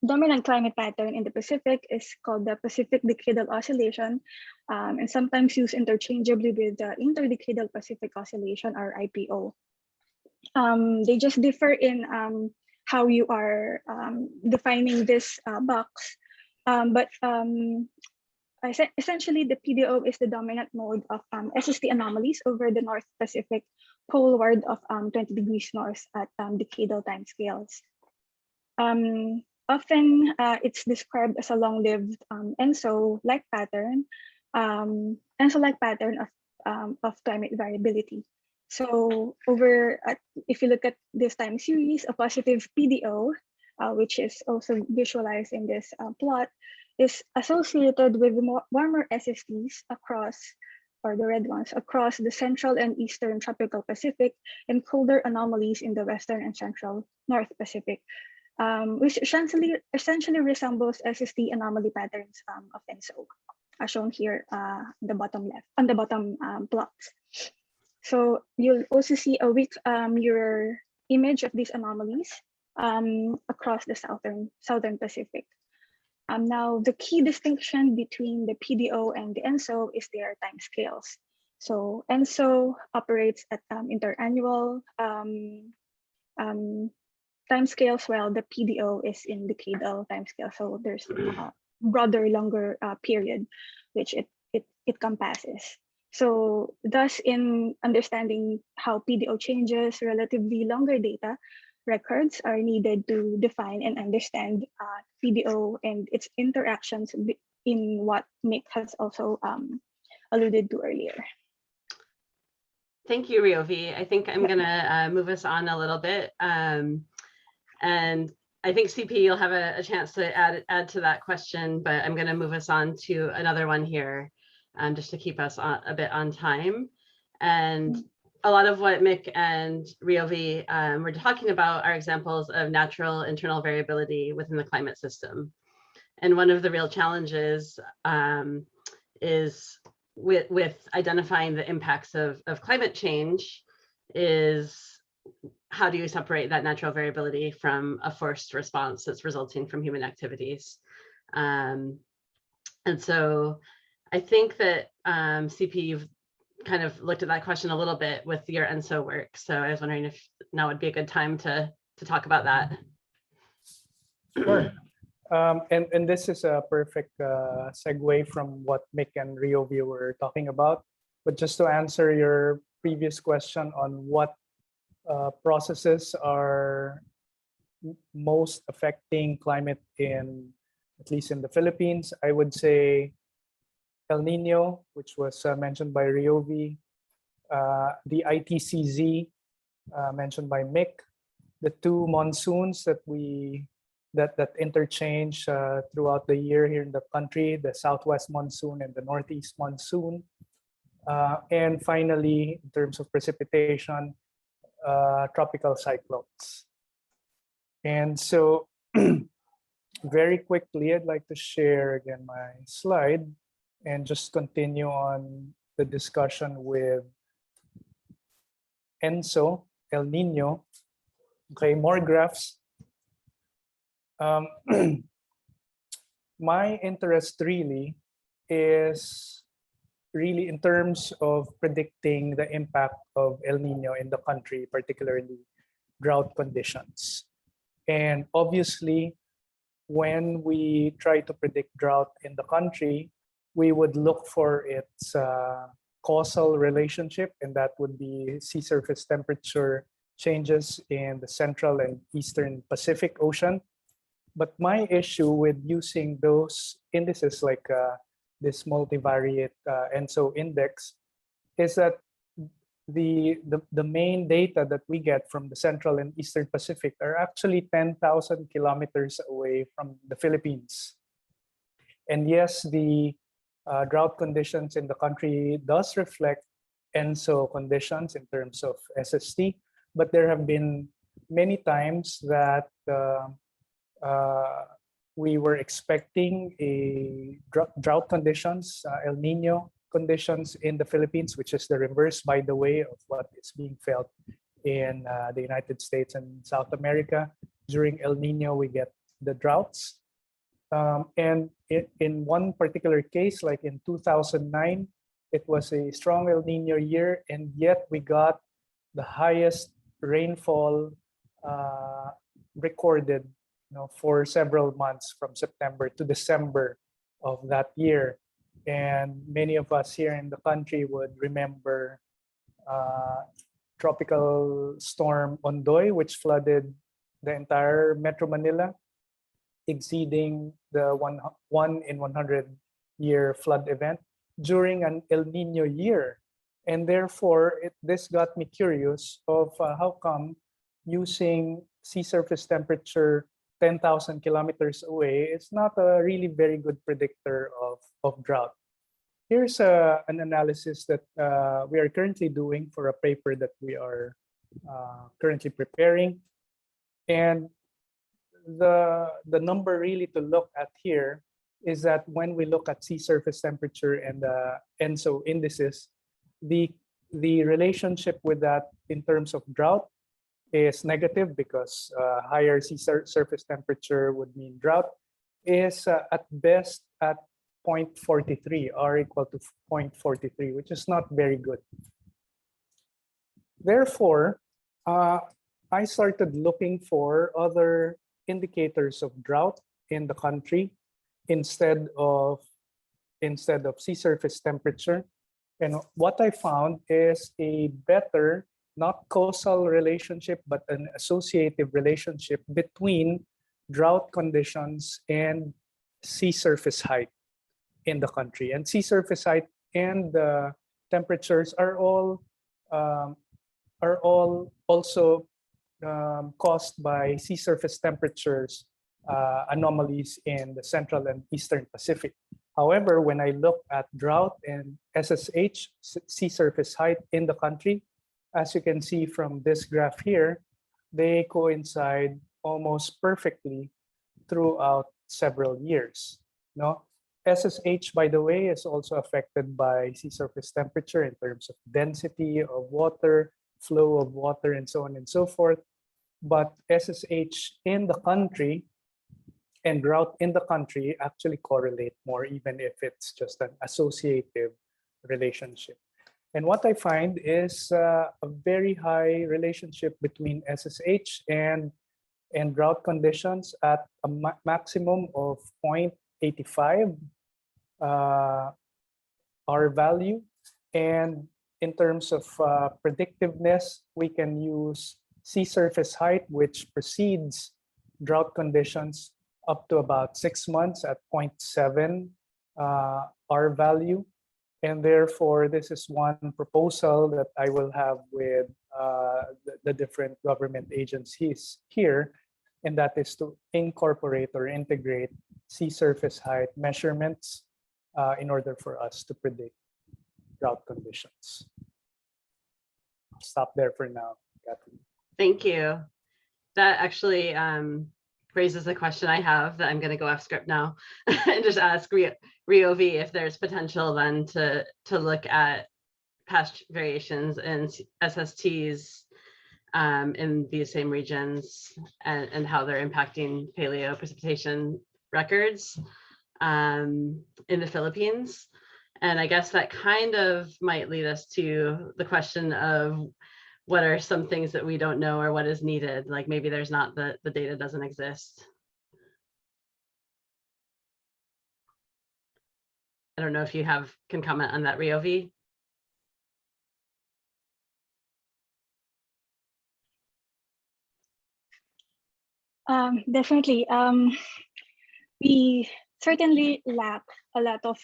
dominant climate pattern in the Pacific is called the Pacific Decadal Oscillation, and sometimes used interchangeably with the Interdecadal Pacific Oscillation, or IPO. They just differ in how you are defining this box, but essentially the PDO is the dominant mode of SST anomalies over the North Pacific poleward of 20 degrees north at decadal timescales. Often it's described as a long-lived ENSO-like pattern, of climate variability. So if you look at this time series, a positive PDO, which is also visualized in this plot, is associated with warmer SSTs across, or the red ones, across the central and eastern tropical Pacific, and colder anomalies in the western and central North Pacific, which essentially resembles SST anomaly patterns of ENSO, as shown here on the bottom left, on the bottom plots. So you'll also see a weak mirror image of these anomalies across the southern Pacific. Now, the key distinction between the PDO and the ENSO is their time scales. So ENSO operates at interannual time scales, while the PDO is in decadal time scale. So there's a broader, longer period which it compasses. So thus, in understanding how PDO changes, relatively longer data records are needed to define and understand PDO and its interactions in what Mick has also alluded to earlier. Thank you, Ryovi. I think I'm gonna move us on a little bit. And I think CP, you'll have a chance to add to that question, but I'm gonna move us on to another one here, just to keep us a bit on time. And a lot of what Mick and Ryovi were talking about are examples of natural internal variability within the climate system. And one of the real challenges is with identifying the impacts of climate change is, how do you separate that natural variability from a forced response that's resulting from human activities? And so I think that CP, you've kind of looked at that question a little bit with your ENSO work. So I was wondering if now would be a good time to talk about that. Sure. And this is a perfect segue from what Mick and Ryovi were talking about. But just to answer your previous question on what processes are most affecting climate at least in the Philippines, I would say El Nino, which was mentioned by Ryovi, the ITCZ mentioned by Mick, the two monsoons that that interchange throughout the year here in the country, the southwest monsoon and the northeast monsoon, and finally, in terms of precipitation, tropical cyclones. And so, very quickly, I'd like to share again my slide and just continue on the discussion with ENSO, El Nino. Okay, more graphs. My interest really is in terms of predicting the impact of El Nino in the country, particularly drought conditions. And obviously, when we try to predict drought in the country, we would look for its causal relationship, and that would be sea surface temperature changes in the central and eastern Pacific Ocean. But my issue with using those indices like this multivariate ENSO index is that the main data that we get from the central and eastern Pacific are actually 10,000 kilometers away from the Philippines. And yes, the drought conditions in the country does reflect ENSO conditions in terms of SST, but there have been many times that we were expecting a drought conditions, El Nino conditions in the Philippines, which is the reverse, by the way, of what is being felt in the United States and South America. During El Nino, we get the droughts. And in one particular case, like in 2009, it was a strong El Nino year, and yet we got the highest rainfall recorded, for several months from September to December of that year. And many of us here in the country would remember tropical storm Ondoy, which flooded the entire Metro Manila, exceeding the 1 in 100 year flood event during an El Nino year. And therefore, this got me curious of how come using sea surface temperature 10,000 kilometers away, it's not a really very good predictor of drought. Here's an analysis that we are currently doing for a paper that we are currently preparing. And the number really to look at here is that when we look at sea surface temperature and the ENSO indices, the relationship with that in terms of drought is negative, because higher sea surface temperature would mean drought, is at best at 0.43, R equal to 0.43, which is not very good. Therefore, I started looking for other indicators of drought in the country instead of sea surface temperature. And what I found is a better, not causal relationship, but an associative relationship between drought conditions and sea surface height in the country. And sea surface height and temperatures are all also caused by sea surface temperatures anomalies in the Central and Eastern Pacific. However, when I look at drought and SSH, sea surface height in the country, as you can see from this graph here, they coincide almost perfectly throughout several years. No? SSH, by the way, is also affected by sea surface temperature in terms of density of water, flow of water, and so on and so forth. But SSH in the country and drought in the country actually correlate more, even if it's just an associative relationship. And what I find is a very high relationship between SSH and drought conditions at a maximum of 0.85 R value. And in terms of predictiveness, we can use sea surface height, which precedes drought conditions, up to about 6 months at 0.7 R value. And therefore, this is one proposal that I will have with the different government agencies here, and that is to incorporate or integrate sea surface height measurements in order for us to predict drought conditions. I'll stop there for now, Catherine. Thank you. That actually raises a question I have that I'm going to go off script now and just ask Rio V if there's potential then to look at past variations in SSTs in these same regions and how they're impacting paleo precipitation records in the Philippines. And I guess that kind of might lead us to the question of what are some things that we don't know or what is needed? Like maybe there's not the data doesn't exist. I don't know if you can comment on that, Rio V. Definitely. We certainly lack a lot of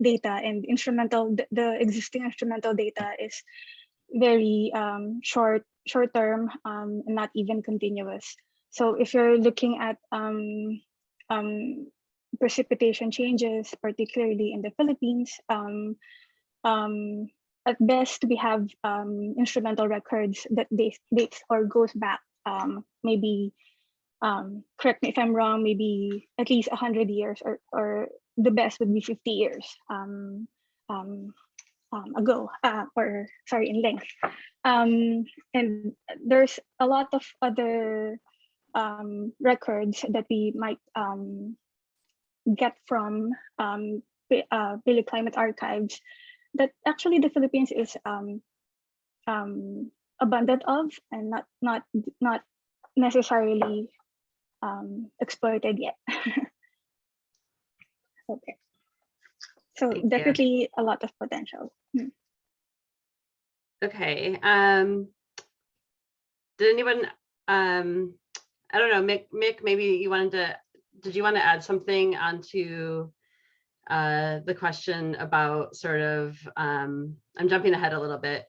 data, and the existing instrumental data is very short term and not even continuous. So if you're looking at precipitation changes, particularly in the Philippines, at best we have instrumental records that dates or goes back maybe correct me if I'm wrong, maybe at least 100 years, or the best would be 50 years ago, or sorry, in length. And there's a lot of other records that we might get from paleoclimate archives that actually the Philippines is abundant of and not necessarily exploited yet. Okay. So Thank definitely you. a lot of potential. Okay. Did anyone, I don't know, Mick, maybe you did you want to add something onto the question about sort of, I'm jumping ahead a little bit,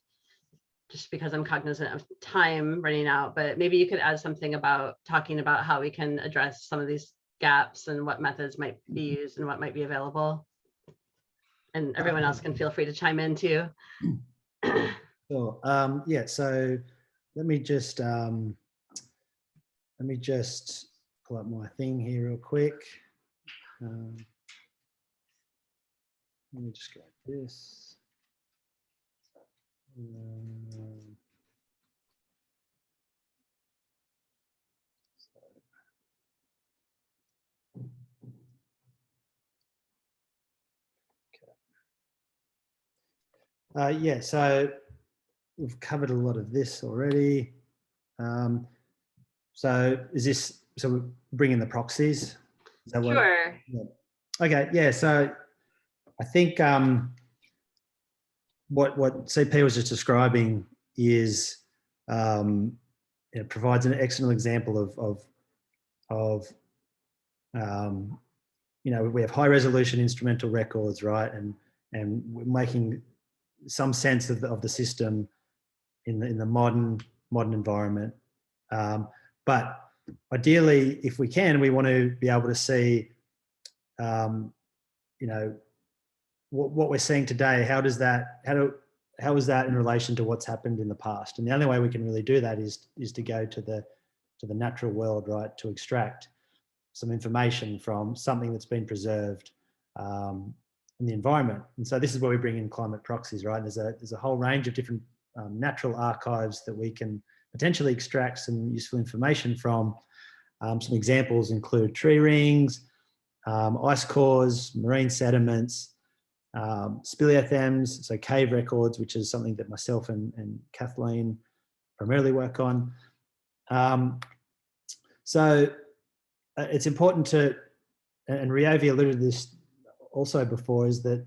just because I'm cognizant of time running out, but maybe you could add something about talking about how we can address some of these gaps and what methods might be used and what might be available. And everyone else can feel free to chime in too. Sure. Yeah, so let me just pull up my thing here real quick. Let me just go like this. Yeah, so we've covered a lot of this already. So we bring in the proxies? Is that what? Sure. Yeah. Okay, yeah, so I think what CP was just describing is it provides an excellent example of we have high resolution instrumental records, right, and we're making some sense of the system in the modern environment. But ideally, if we can, we want to be able to see, what we're seeing today. How is that in relation to what's happened in the past? And the only way we can really do that is to go to the natural world, right, to extract some information from something that's been preserved in the environment. And so this is where we bring in climate proxies, right? There's a whole range of different natural archives that we can potentially extract some useful information from. Some examples include tree rings, ice cores, marine sediments, speleothems, so cave records, which is something that myself and Kathleen primarily work on. So it's important to, and Ryovi alluded to this also before, is that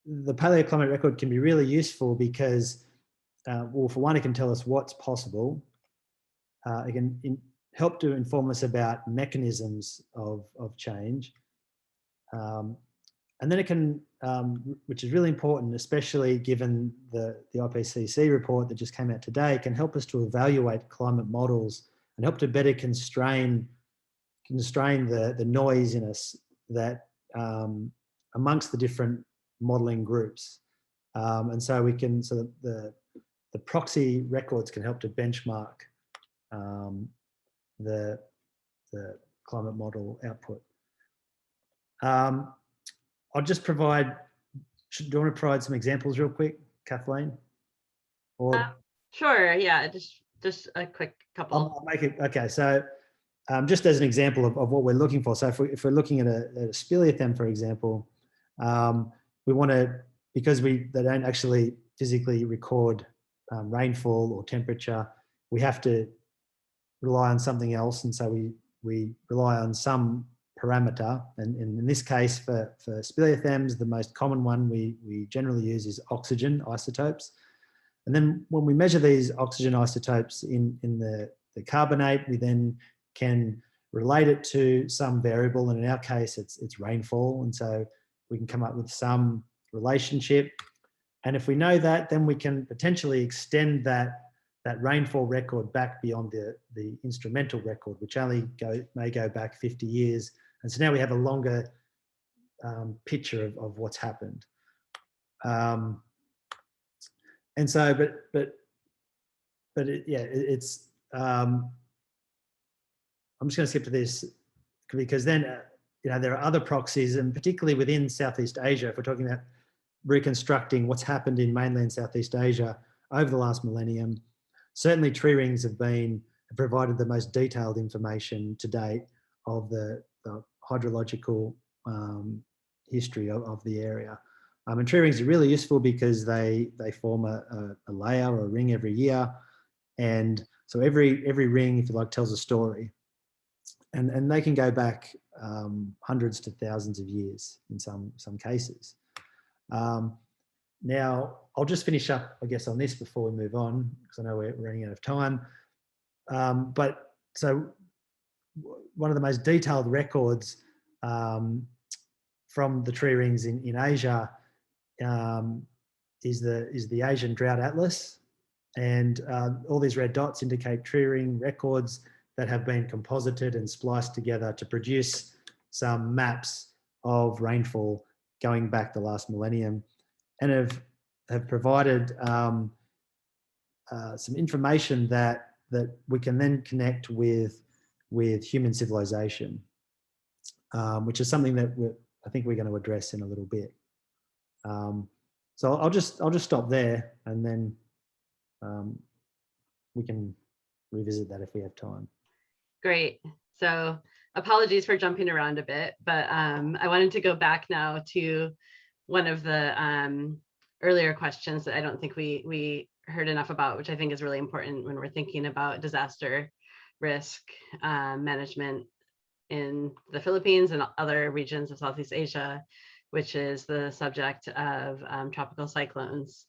the paleoclimate record can be really useful because, well, for one, it can tell us what's possible. It can help to inform us about mechanisms of change. And then it can, which is really important, especially given the IPCC report that just came out today, can help us to evaluate climate models and help to better constrain the noise in us that amongst the different modeling groups. And so the proxy records can help to benchmark the climate model output. I'll just provide, do you want to provide some examples real quick, Kathleen? Or sure, yeah, just a quick couple. I'll make it, okay, so just as an example of what we're looking for. So if we're looking at a speleothem, for example, we want to, because they don't actually physically record rainfall or temperature, we have to rely on something else. And so we rely on some parameter. And in this case, for speleothems, the most common one we generally use is oxygen isotopes. And then when we measure these oxygen isotopes in the carbonate, we then can relate it to some variable. And in our case, it's rainfall. And so we can come up with some relationship. And if we know that, then we can potentially extend that rainfall record back beyond the instrumental record, which only may go back 50 years. And so now we have a longer picture of what's happened. And so, it's, I'm just going to skip to this because then, there are other proxies, and particularly within Southeast Asia, if we're talking about reconstructing what's happened in mainland Southeast Asia over the last millennium, certainly tree rings have provided the most detailed information to date of the hydrological history of the area. And tree rings are really useful because they form a layer or a ring every year. And so every ring, if you like, tells a story. And they can go back hundreds to thousands of years in some cases. Now, I'll just finish up, I guess, on this before we move on, because I know we're running out of time. But so one of the most detailed records from the tree rings in Asia is the Asian Drought Atlas. And all these red dots indicate tree ring records that have been composited and spliced together to produce some maps of rainfall going back the last millennium, and have provided some information that we can then connect with human civilization, which is something that I think we're going to address in a little bit. So I'll just stop there, and then we can revisit that if we have time. Great. So apologies for jumping around a bit, but I wanted to go back now to one of the earlier questions that I don't think we heard enough about, which I think is really important when we're thinking about disaster risk management in the Philippines and other regions of Southeast Asia, which is the subject of tropical cyclones.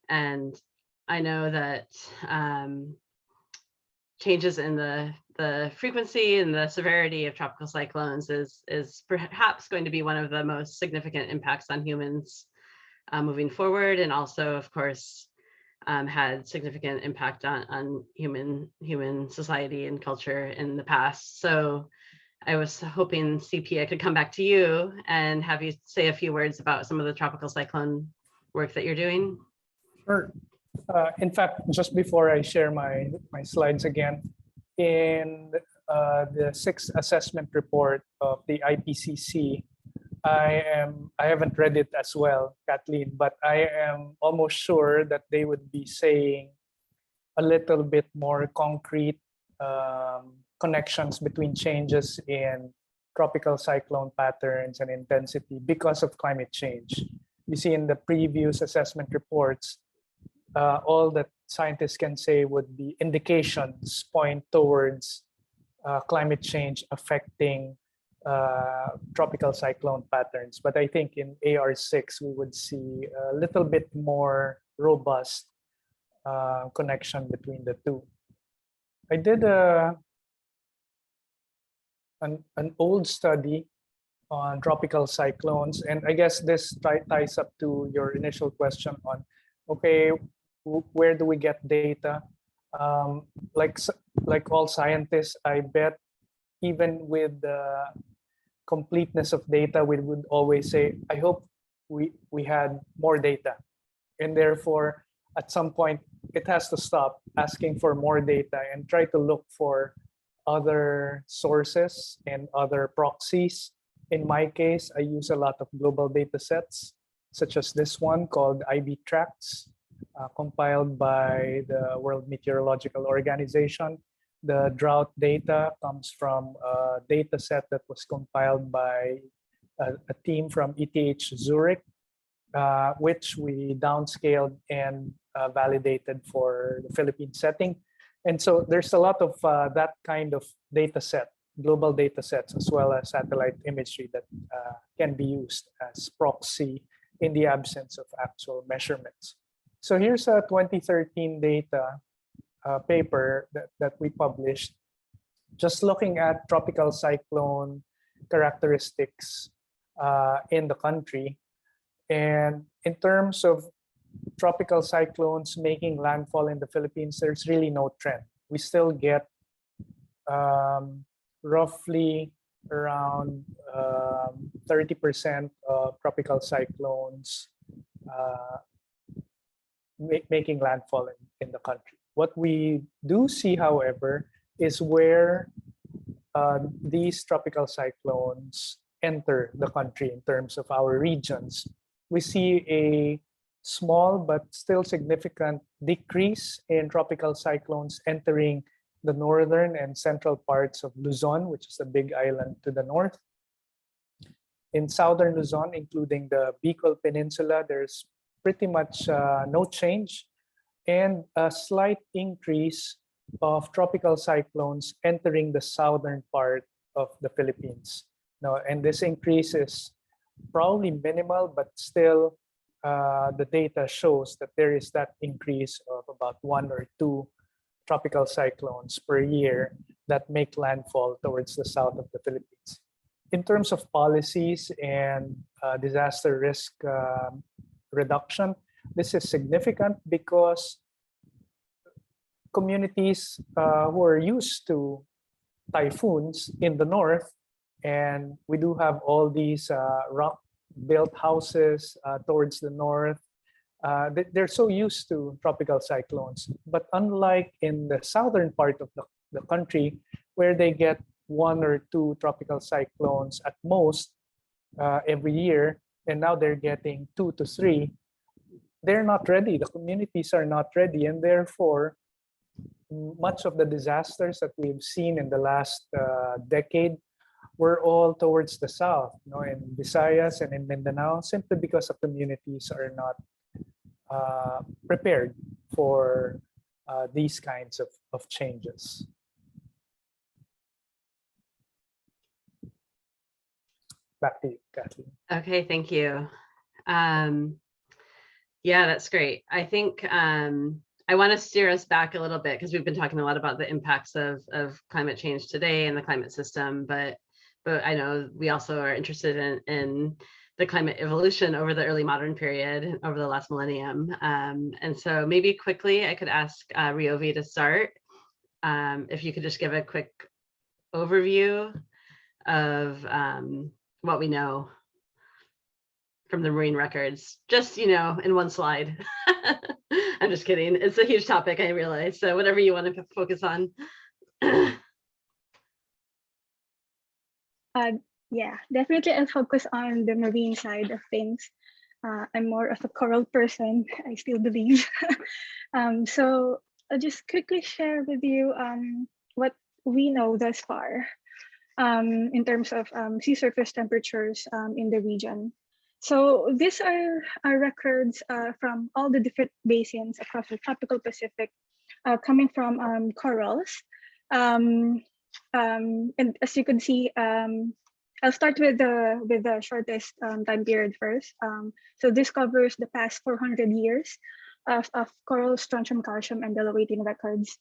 And I know that changes in the frequency and the severity of tropical cyclones is perhaps going to be one of the most significant impacts on humans moving forward, and also, of course, had significant impact on human society and culture in the past. So I was hoping, CP, I could come back to you and have you say a few words about some of the tropical cyclone work that you're doing. Sure. In fact, just before I share my slides again, in the sixth assessment report of the IPCC, I haven't read it as well, Kathleen, but I am almost sure that they would be saying a little bit more concrete connections between changes in tropical cyclone patterns and intensity because of climate change. You see in the previous assessment reports, all that scientists can say would be indications point towards climate change affecting tropical cyclone patterns. But I think in AR6, we would see a little bit more robust connection between the two. I did an old study on tropical cyclones, and I guess this ties up to your initial question on, okay, where do we get data? Like all scientists, I bet even with the completeness of data, we would always say, I hope we had more data. And therefore, at some point, it has to stop asking for more data and try to look for other sources and other proxies. In my case, I use a lot of global data sets, such as this one called IB Tracts, compiled by the World Meteorological Organization. The drought data comes from a data set that was compiled by a team from ETH Zurich, which we downscaled and validated for the Philippine setting. And so there's a lot of that kind of data set, global data sets, as well as satellite imagery that can be used as proxy in the absence of actual measurements. So here's a 2013 data paper that we published, just looking at tropical cyclone characteristics in the country. And in terms of tropical cyclones making landfall in the Philippines, there's really no trend. We still get roughly around 30% of tropical cyclones making landfall in the country. What we do see, however, is where these tropical cyclones enter the country in terms of our regions. We see a small but still significant decrease in tropical cyclones entering the northern and central parts of Luzon, which is a big island to the north. In southern Luzon, including the Bicol Peninsula, there's pretty much no change, and a slight increase of tropical cyclones entering the southern part of the Philippines. Now, and this increase is probably minimal, but still the data shows that there is that increase of about 1 or 2 tropical cyclones per year that make landfall towards the south of the Philippines. In terms of policies and disaster risk reduction, this is significant because communities who are used to typhoons in the north, and we do have all these rock-built houses towards the north. They're so used to tropical cyclones. But unlike in the southern part of the country, where they get 1 or 2 tropical cyclones at most every year, and now they're getting 2 to 3, they're not ready. The communities are not ready, and therefore, much of the disasters that we've seen in the last decade were all towards the south, in Visayas and in Mindanao, simply because the communities are not prepared for these kinds of changes. Back to you, Kathleen. Okay, thank you. Yeah, that's great. I think I want to steer us back a little bit because we've been talking a lot about the impacts of climate change today and the climate system, but I know we also are interested in the climate evolution over the early modern period, over the last millennium. And so maybe quickly I could ask Ryovi to start. If you could just give a quick overview of what we know from the marine records, just, in one slide. I'm just kidding. It's a huge topic, I realize. So whatever you want to focus on. Yeah, definitely I'll focus on the marine side of things. I'm more of a coral person, I still believe. So I'll just quickly share with you what we know thus far in terms of sea surface temperatures in the region. So these are records from all the different basins across the tropical Pacific, coming from corals. And as you can see, I'll start with the shortest time period first. So this covers the past 400 years of coral, strontium, calcium, and dilute records,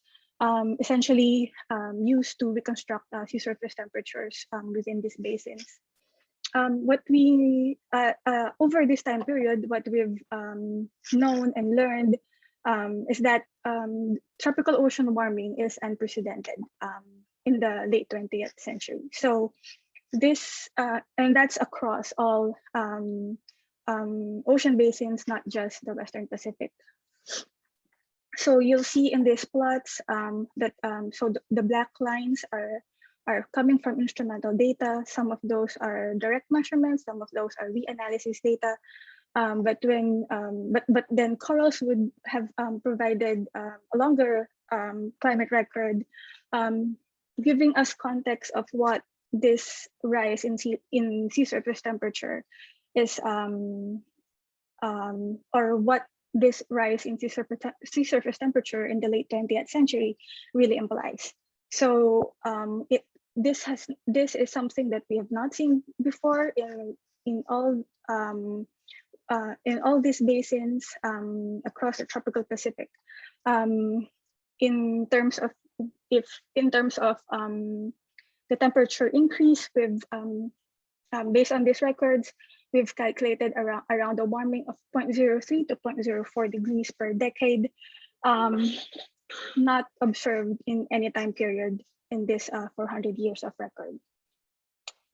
essentially used to reconstruct sea surface temperatures within these basins. What we over this time period, what we've known and learned is that tropical ocean warming is unprecedented in the late 20th century. So this and that's across all ocean basins, not just the Western Pacific. So you'll see in these plots that so the black lines are coming from instrumental data. Some of those are direct measurements, some of those are reanalysis data. But then corals would have provided a longer climate record, giving us context of what this rise in sea surface temperature is, or what this rise in sea surface temperature in the late 20th century really implies. So this is something that we have not seen before in all these basins across the tropical Pacific. In terms of the temperature increase, with based on these records, we've calculated around a warming of 0.03 to 0.04 degrees per decade, not observed in any time period in this 400 years of record.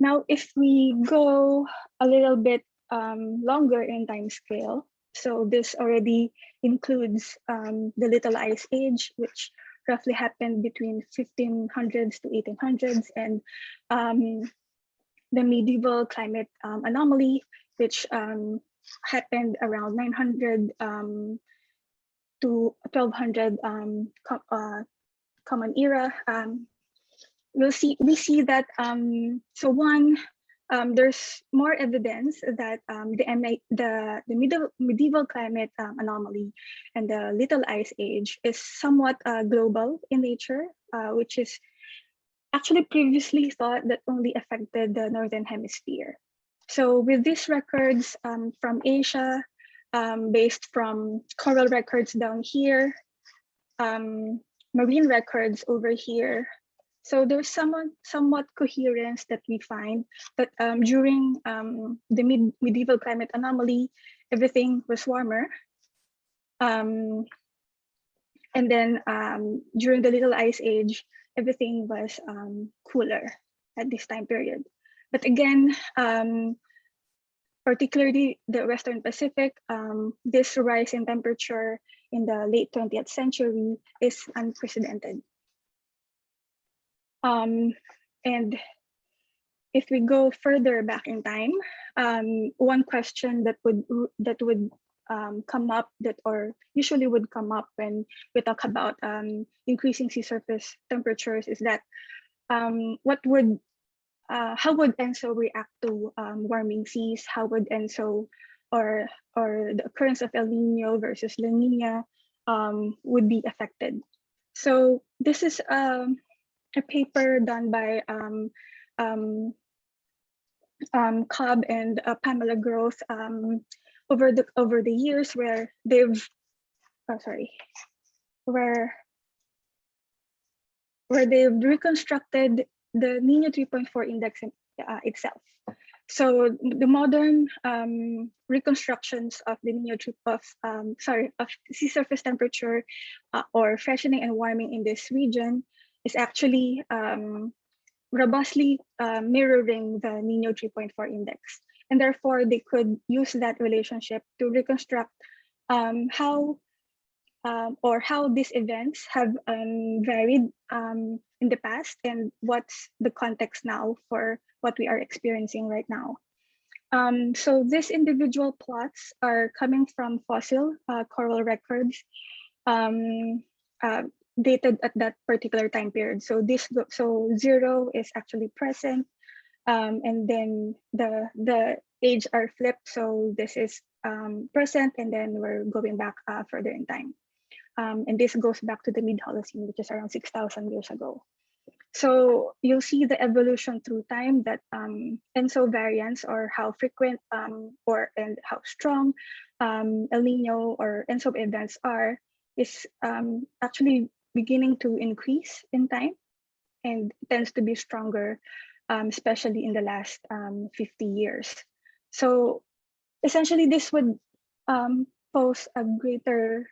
Now, if we go a little bit longer in time scale, so this already includes the Little Ice Age, which roughly happened between 1500s to 1800s, and the medieval climate anomaly, which happened around 900 to 1200 Common Era. We see that so one, there's more evidence that the medieval climate anomaly and the Little Ice Age is somewhat global in nature, which is actually previously thought that only affected the Northern Hemisphere. So with these records from Asia, based from coral records down here, marine records over here, so there's somewhat coherence that we find that during the medieval climate anomaly, everything was warmer. And And then during the Little Ice Age, everything was cooler at this time period. But again, particularly the Western Pacific, this rise in temperature in the late 20th century is unprecedented. And if we go further back in time, one question that would come up, or usually would come up when we talk about increasing sea surface temperatures, is that how would ENSO react to warming seas? How would ENSO or the occurrence of El Nino versus La Nina would be affected? So this is a paper done by Cobb and Pamela Groth over the years, where they've where they've reconstructed the Nino 3.4 index itself. So the modern reconstructions of the Nino of sea surface temperature or freshening and warming in this region is actually robustly mirroring the Nino 3.4 index. And therefore, they could use that relationship to reconstruct how these events have varied in the past, and what's the context now for what we are experiencing right now. So these individual plots are coming from fossil coral records dated at that particular time period. So zero is actually present, and then the age are flipped. So this is present, and then we're going back further in time. And this goes back to the mid-Holocene, which is around 6,000 years ago. So you'll see the evolution through time, that ENSO variants, or how frequent and how strong El Nino or ENSO events are, is actually beginning to increase in time, and tends to be stronger, especially in the last 50 years. So essentially, this would pose a greater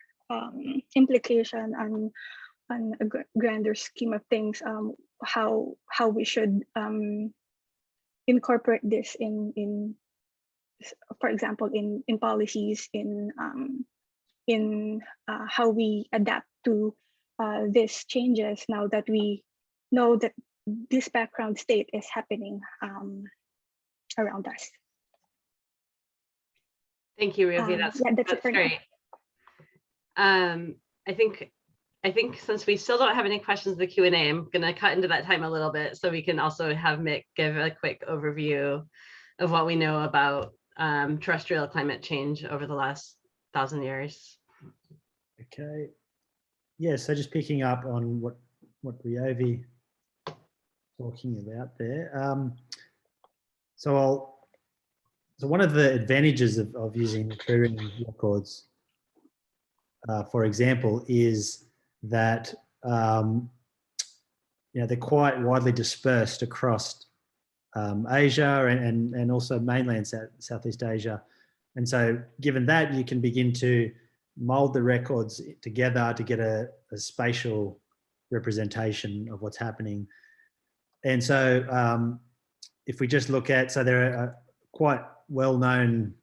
implication on a grander scheme of things, how we should incorporate this in for example, in policies, in how we adapt to these changes, now that we know that this background state is happening around us. Thank you, Ryogi. That's great. I think since we still don't have any questions in the Q&A, I'm going to cut into that time a little bit, so we can also have Mick give a quick overview of what we know about terrestrial climate change over the last 1,000 years. Okay. Yeah, so just picking up on what Ryogi talking about there. So one of the advantages of using recurring records, for example, is that they're quite widely dispersed across Asia and also mainland Southeast Asia. And so given that, you can begin to mold the records together to get a spatial representation of what's happening. And so if we just look at, so there are quite well-known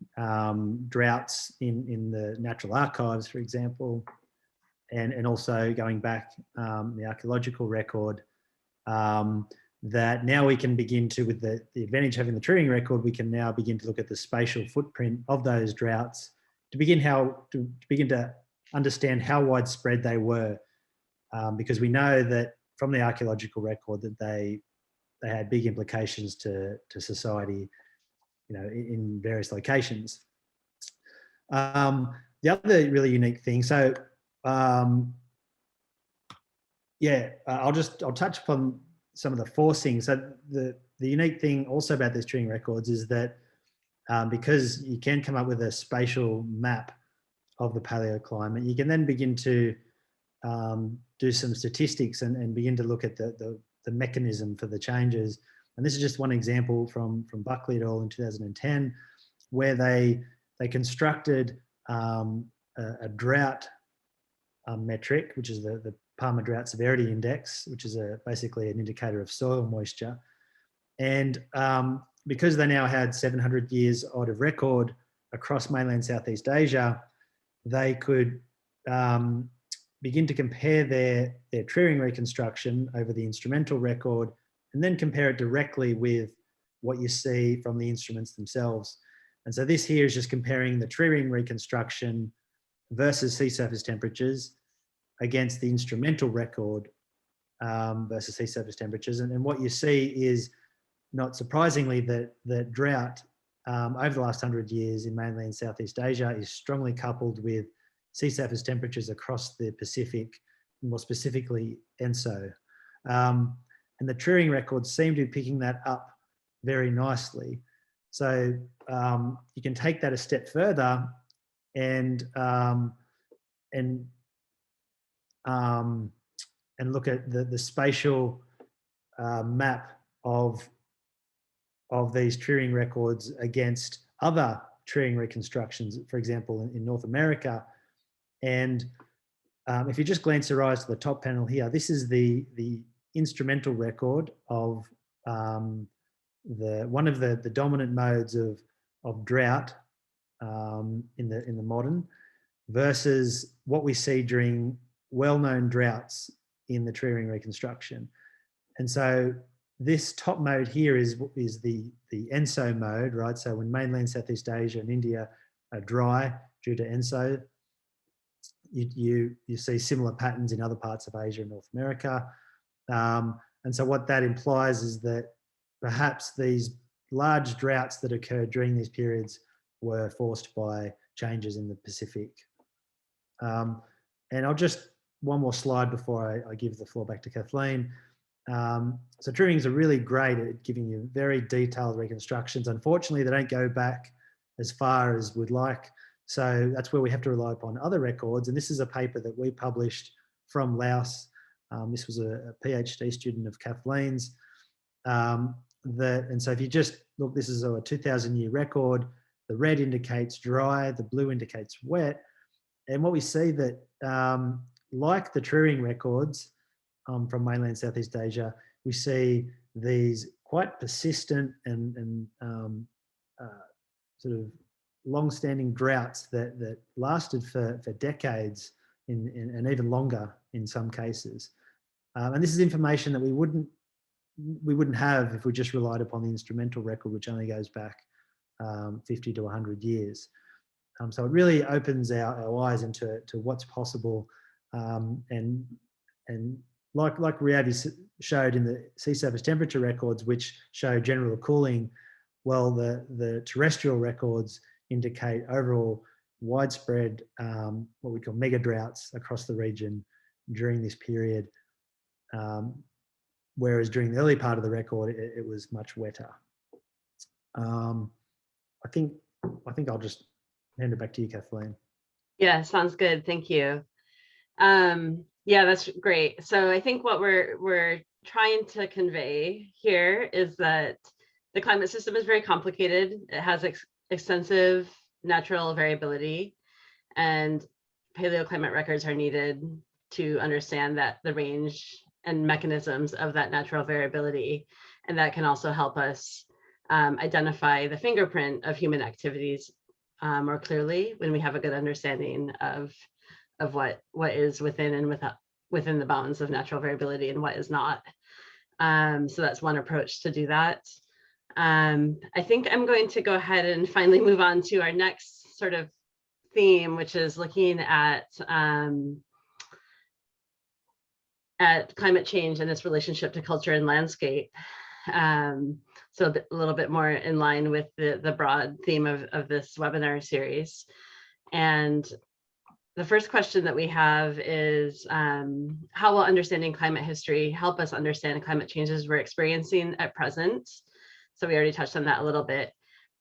droughts in the natural archives, for example, and also going back the archaeological record, that now we can begin to, with the advantage of having the tree record, we can now begin to look at the spatial footprint of those droughts to begin to understand how widespread they were, because we know that from the archaeological record that they had big implications to society, in various locations. The other really unique thing, so I'll touch upon some of the forcing. So the unique thing also about these tree records is that because you can come up with a spatial map of the paleoclimate, you can then begin to do some statistics and begin to look at the mechanism for the changes. And this is just one example from Buckley et al. In 2010, where they constructed a drought metric, which is the Palmer Drought Severity Index, which is basically an indicator of soil moisture. And because they now had 700 years odd of record across mainland Southeast Asia, they could begin to compare their tree ring reconstruction over the instrumental record and then compare it directly with what you see from the instruments themselves. And so this here is just comparing the tree ring reconstruction versus sea surface temperatures against the instrumental record versus sea surface temperatures. And what you see is, not surprisingly, that drought over the last 100 years in mainland Southeast Asia is strongly coupled with sea surface temperatures across the Pacific, more specifically ENSO. And the tree ring records seem to be picking that up very nicely. So you can take that a step further and look at the spatial map of these tree ring records against other tree ring reconstructions, for example, in North America. And if you just glance your eyes to the top panel here, this is the instrumental record of one of the dominant modes of drought in the modern, versus what we see during well-known droughts in the tree ring reconstruction. And so this top mode here is the ENSO mode, right? So when mainland Southeast Asia and India are dry due to ENSO, you see similar patterns in other parts of Asia and North America. And so what that implies is that perhaps these large droughts that occurred during these periods were forced by changes in the Pacific. And I'll just, one more slide before I give the floor back to Kathleen. So tree rings are really great at giving you very detailed reconstructions. Unfortunately, they don't go back as far as we'd like. So that's where we have to rely upon other records. And this is a paper that we published from Laos. This was a PhD student of Kathleen's. And so if you just look, this is a 2,000-year record. The red indicates dry, the blue indicates wet. And what we see that, like the tree ring records from mainland Southeast Asia, we see these quite persistent and sort of long-standing droughts that lasted for decades and even longer in some cases. And this is information that we wouldn't have if we just relied upon the instrumental record, which only goes back 50 to 100 years. So it really opens our eyes into what's possible. And like Riavi showed in the sea surface temperature records, which show general cooling, well, the terrestrial records indicate overall widespread, what we call mega droughts across the region during this period. Whereas during the early part of the record, it was much wetter. I think I'll just hand it back to you, Kathleen. Yeah, sounds good. Thank you. Yeah, that's great. So I think what we're trying to convey here is that the climate system is very complicated. It has extensive natural variability, and paleoclimate records are needed to understand that the range and mechanisms of that natural variability. And that can also help us identify the fingerprint of human activities more clearly when we have a good understanding of what is within and within the bounds of natural variability and what is not. So that's one approach to do that. I think I'm going to go ahead and finally move on to our next sort of theme, which is looking at climate change and its relationship to culture and landscape. So a little bit more in line with the broad theme of this webinar series. And the first question that we have is, how will understanding climate history help us understand climate changes we're experiencing at present? So we already touched on that a little bit,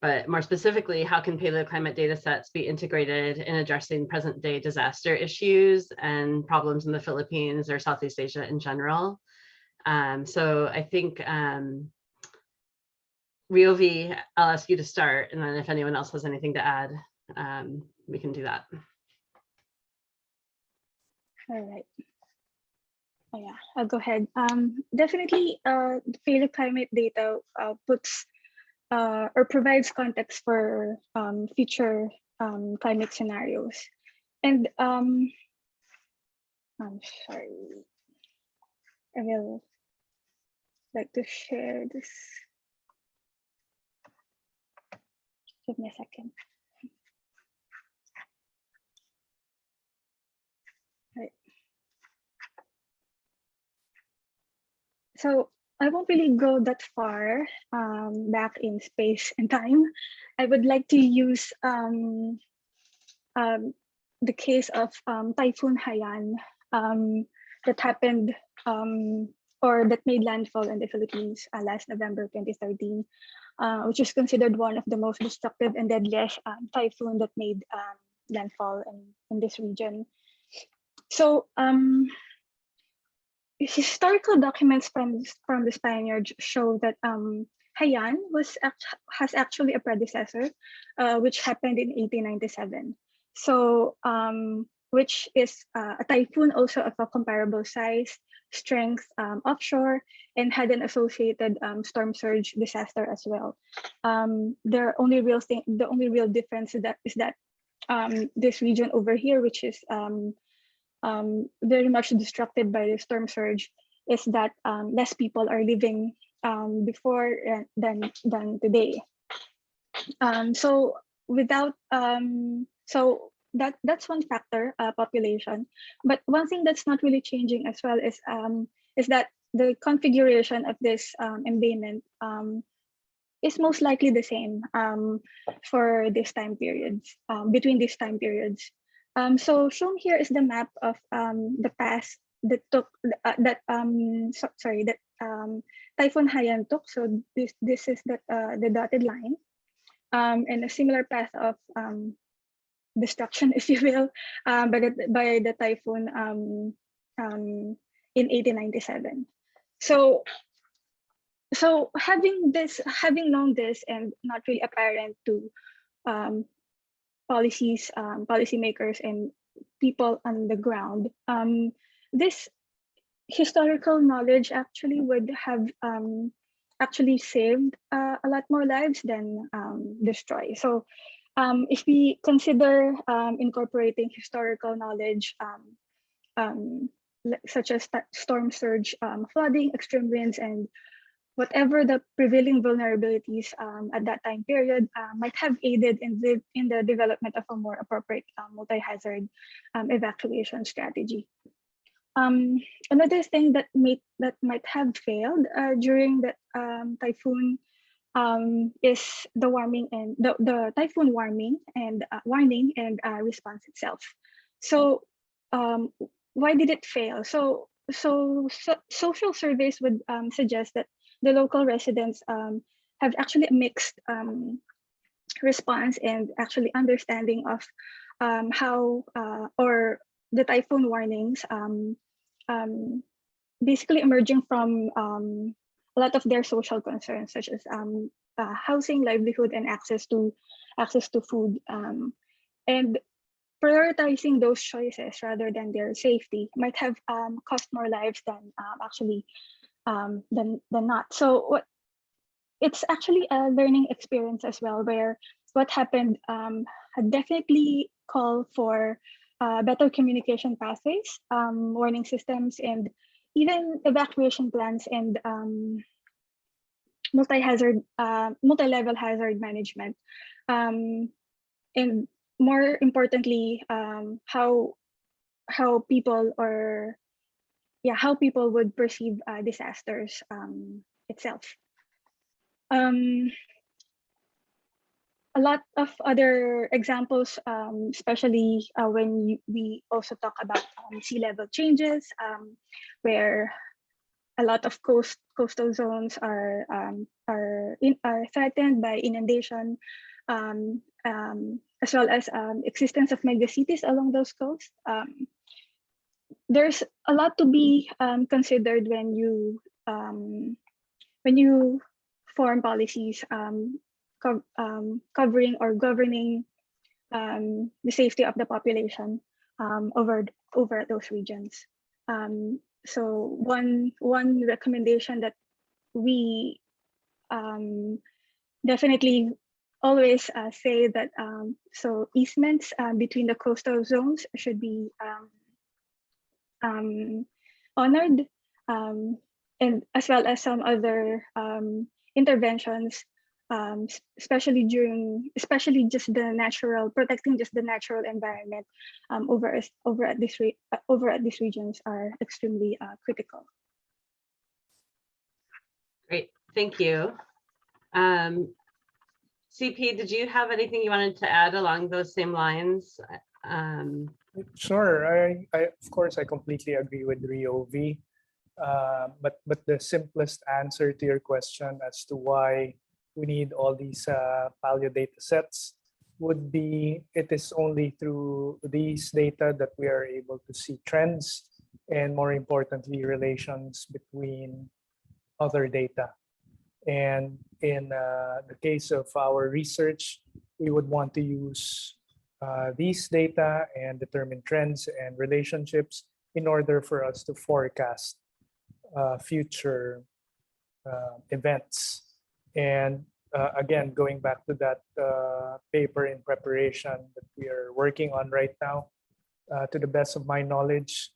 but more specifically, how can paleoclimate data sets be integrated in addressing present day disaster issues and problems in the Philippines or Southeast Asia in general? So I think, Riovi, I'll ask you to start, and then if anyone else has anything to add, we can do that. All right. Oh, yeah, I'll go ahead. Definitely, the paleoclimate data puts or provides context for future climate scenarios. And I'm sorry, I will like to share this. Give me a second. Right. So I won't really go that far back in space and time. I would like to use the case of Typhoon Haiyan that happened or that made landfall in the Philippines last November 2013, which is considered one of the most destructive and deadliest typhoon that made landfall in this region. So historical documents from the Spaniards show that Haiyan has actually a predecessor, which happened in 1897. So, which is a typhoon also of a comparable size, strength offshore, and had an associated storm surge disaster as well. The only real difference is that this region over here, which is very much disrupted by the storm surge, is that less people are living before than today. So without so that's one factor, population. But one thing that's not really changing as well is that the configuration of this embayment is most likely the same for this time periods, between these time periods. So shown here is the map of the path that took that Typhoon Haiyan took. So this is the dotted line, and a similar path of destruction, if you will, by the typhoon in 1897. So having known this and not really apparent to policymakers and people on the ground, this historical knowledge actually would have actually saved a lot more lives than destroy. So if we consider incorporating historical knowledge such as storm surge, flooding, extreme winds, and whatever the prevailing vulnerabilities at that time period might have aided in the development of a more appropriate multi-hazard evacuation strategy. Another thing that might have failed during the typhoon is the warming and the typhoon warning and warning and response itself. So why did it fail? So social surveys would suggest that the local residents have actually a mixed response and actually understanding of how or the typhoon warnings basically emerging from a lot of their social concerns, such as housing, livelihood, and access to food, and prioritizing those choices rather than their safety might have cost more lives than actually than not. So it's actually a learning experience as well, where what happened had definitely called for better communication pathways, warning systems, and even evacuation plans and multi-level hazard management, and more importantly, how people would perceive disasters itself. A lot of other examples, especially when we also talk about sea level changes, where a lot of coastal zones are threatened by inundation, as well as existence of megacities along those coasts. There's a lot to be considered when you form policies covering or governing the safety of the population over those regions. So one recommendation that we definitely always say that so easements between the coastal zones should be honored, and as well as some other interventions, especially just the natural, protecting just the natural environment over at these regions are extremely critical. Great, thank you. CP, did you have anything you wanted to add along those same lines? Sure, of course I completely agree with Rio V. But the simplest answer to your question as to why we need all these paleo data sets would be, it is only through these data that we are able to see trends and, more importantly, relations between other data. And in the case of our research, we would want to use these data and determine trends and relationships in order for us to forecast future events. And again, going back to that paper in preparation that we are working on right now, to the best of my knowledge,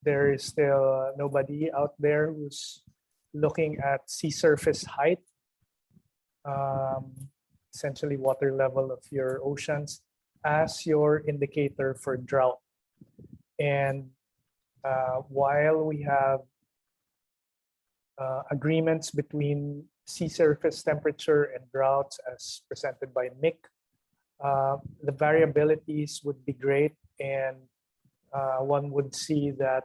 there is still nobody out there who's looking at sea surface height, essentially water level of your oceans, as your indicator for drought. And while we have agreements between sea surface temperature and droughts as presented by Mick, the variabilities would be great, and one would see that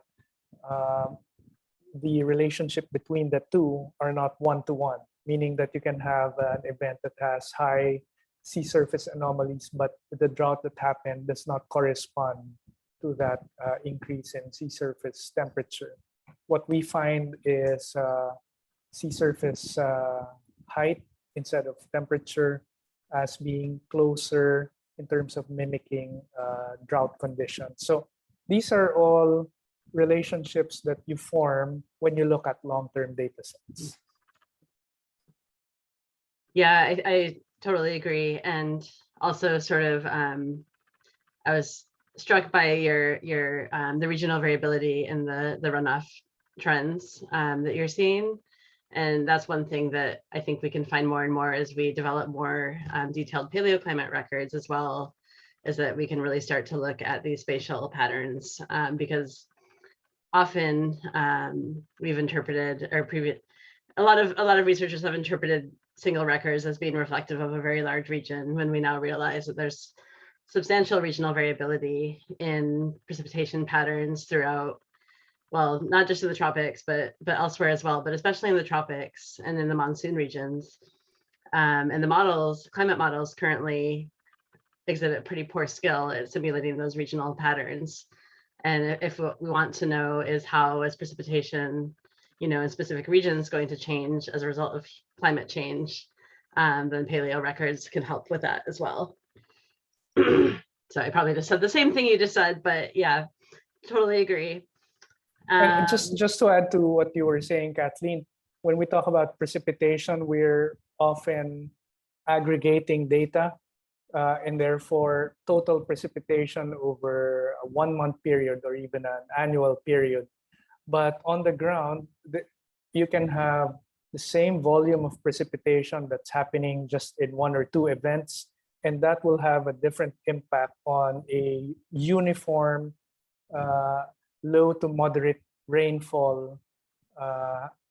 the relationship between the two are not one-to-one, meaning that you can have an event that has high sea surface anomalies, but the drought that happened does not correspond to that increase in sea surface temperature. What we find is sea surface height instead of temperature as being closer in terms of mimicking drought conditions. So these are all relationships that you form when you look at long-term data sets. Yeah, I totally agree. And also sort of, I was struck by your the regional variability in the runoff trends that you're seeing. And that's one thing that I think we can find more and more as we develop more detailed paleoclimate records, as well, is that we can really start to look at these spatial patterns, because often we've interpreted, or a lot of researchers have interpreted single records as being reflective of a very large region, when we now realize that there's substantial regional variability in precipitation patterns throughout, well, not just in the tropics, but elsewhere as well, but especially in the tropics and in the monsoon regions. And the models, climate models, currently exhibit pretty poor skill at simulating those regional patterns. And if what we want to know is how is precipitation, in specific regions going to change as a result of climate change, then paleo records can help with that as well. So I probably just said the same thing you just said, but yeah, totally agree. And just to add to what you were saying, Kathleen, when we talk about precipitation, we're often aggregating data, and therefore total precipitation over a 1-month period or even an annual period. But on the ground, you can have the same volume of precipitation that's happening just in 1 or 2 events, and that will have a different impact on a uniform low to moderate rainfall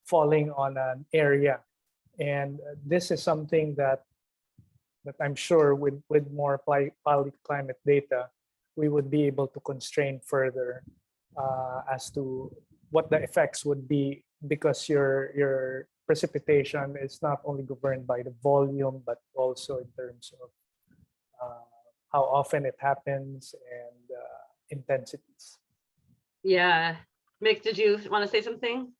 falling on an area. And this is something that I'm sure with more paleoclimate data, we would be able to constrain further as to what the effects would be, because your precipitation is not only governed by the volume, but also in terms of how often it happens and intensities. Yeah. Mick, did you want to say something?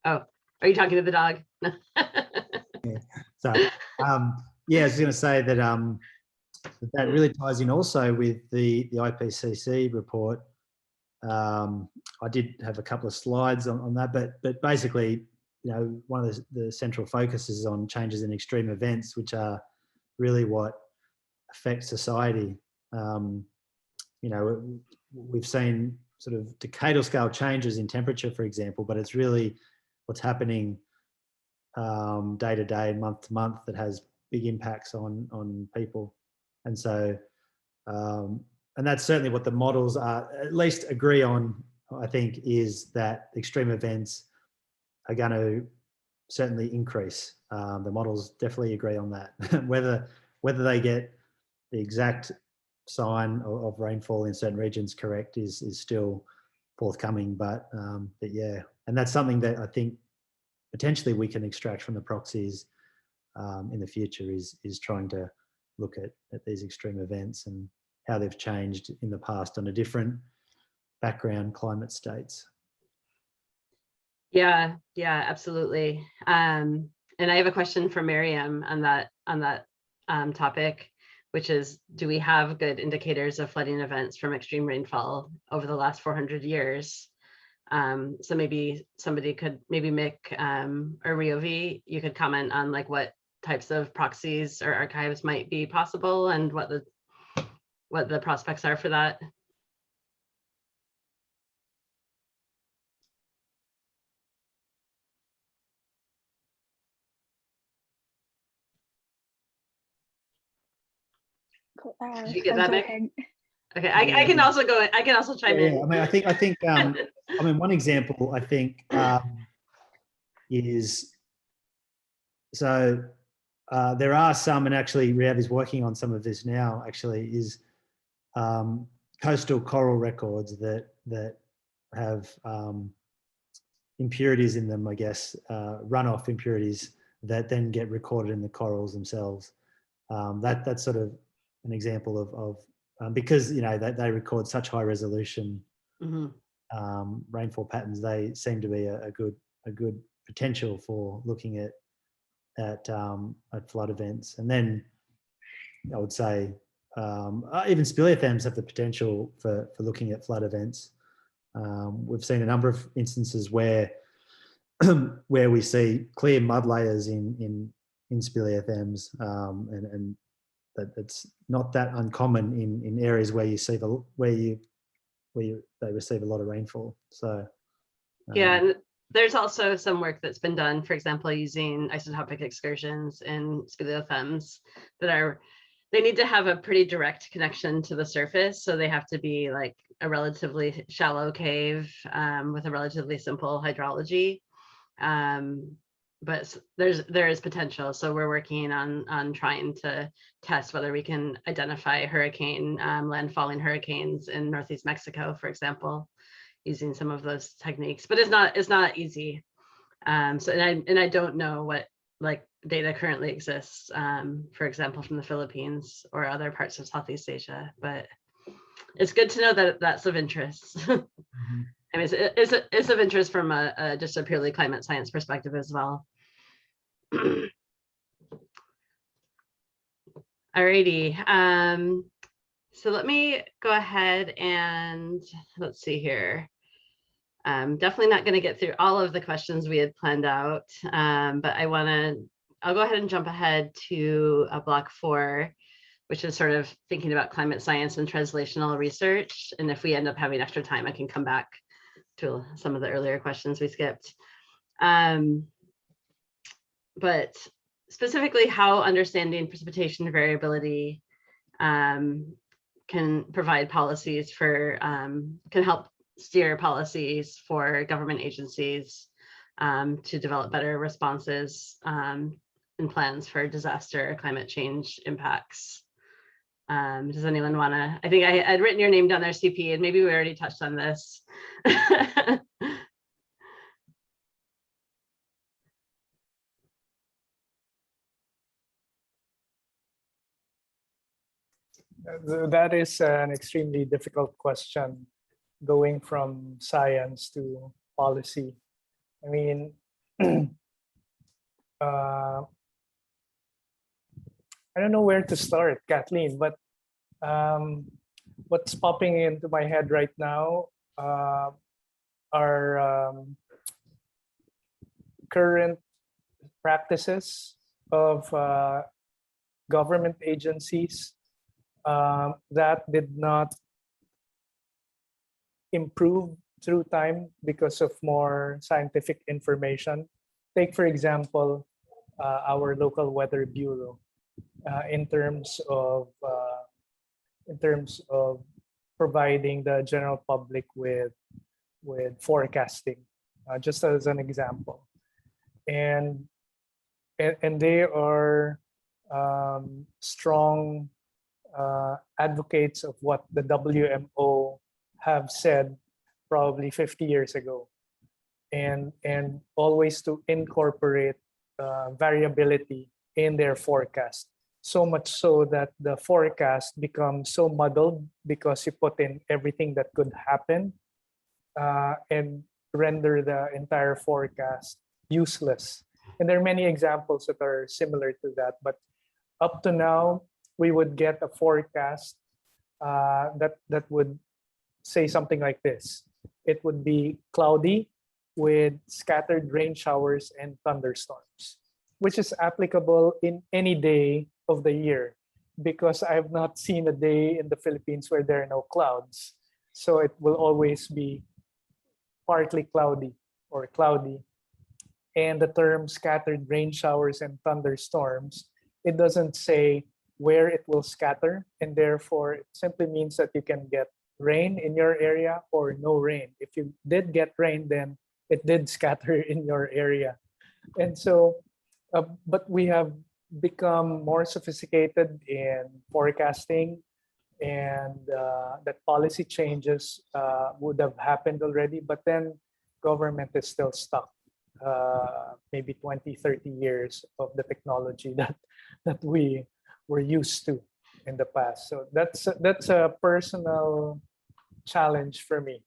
Oh, are you talking to the dog? Yeah. So, yeah, I was going to say that that really ties in also with the IPCC report. I did have a couple of slides on that, but basically, you know, one of the central focuses is on changes in extreme events, which are really what affect society. You know, we've seen sort of decadal scale changes in temperature, for example, but it's really what's happening day to day and month to month that has big impacts on people. And so, and that's certainly what the models are, at least agree on, I think, is that extreme events are going to certainly increase. The models definitely agree on that. whether they get the exact sign of rainfall in certain regions correct is still forthcoming, but yeah, and that's something that I think potentially we can extract from the proxies in the future is trying to look at these extreme events and how they've changed in the past on a different background climate states. Yeah, absolutely. And I have a question for Miriam on that topic, which is, do we have good indicators of flooding events from extreme rainfall over the last 400 years? So maybe somebody could, maybe Mick or Riovi, you could comment on like what types of proxies or archives might be possible and what the prospects are for that. Cool. Did you get I'll that, go Mick? ahead. Okay, I can also go. I can also chime in. Yeah, I think I mean, one example I think is, so there are some, and actually Riyadh is working on some of this now, actually, is coastal coral records that have impurities in them, I guess, runoff impurities that then get recorded in the corals themselves. That's sort of an example of because, you know, they record such high resolution rainfall patterns. They seem to be a good potential for looking at flood events. And then I would say even speleothems have the potential for looking at flood events. We've seen a number of instances where we see clear mud layers in speleothems, and that's not that uncommon in areas where you see they receive a lot of rainfall. So yeah, and there's also some work that's been done, for example, using isotopic excursions in speleothems they need to have a pretty direct connection to the surface. So they have to be like a relatively shallow cave with a relatively simple hydrology. But there is potential. So we're working on trying to test whether we can identify landfalling hurricanes in Northeast Mexico, for example, using some of those techniques. But it's not easy. So and I don't know what like data currently exists, for example, from the Philippines or other parts of Southeast Asia. But it's good to know that that's of interest. I mean, it's of interest from just a purely climate science perspective as well. Alrighty. So let me go ahead and let's see here. Definitely not going to get through all of the questions we had planned out, but I'll go ahead and jump ahead to block 4, which is sort of thinking about climate science and translational research. And if we end up having extra time, I can come back to some of the earlier questions we skipped. But specifically how understanding precipitation variability can provide policies for, can help steer policies for government agencies to develop better responses and plans for disaster or climate change impacts. Does anyone want to? I think I'd written your name down there, CP, and maybe we already touched on this. That is an extremely difficult question, going from science to policy. I mean, I don't know where to start, Kathleen, but what's popping into my head right now are current practices of government agencies that did not improve through time because of more scientific information. Take, for example, our local weather bureau in terms of providing the general public with forecasting, just as an example. And they are strong advocates of what the WMO have said probably 50 years ago, and always to incorporate variability in their forecast. So much so that the forecast becomes so muddled because you put in everything that could happen and render the entire forecast useless. And there are many examples that are similar to that. But up to now, we would get a forecast that would say something like this. It would be cloudy with scattered rain showers and thunderstorms, which is applicable in any day of the year, because I have not seen a day in the Philippines where there are no clouds. So it will always be partly cloudy or cloudy. And the term scattered rain showers and thunderstorms, it doesn't say where it will scatter, and therefore it simply means that you can get rain in your area or no rain. If you did get rain, then it did scatter in your area. And so, but we have become more sophisticated in forecasting, and that policy changes would have happened already, but then government is still stuck maybe 20, 30 years of the technology that we were used to in the past. So that's a personal challenge for me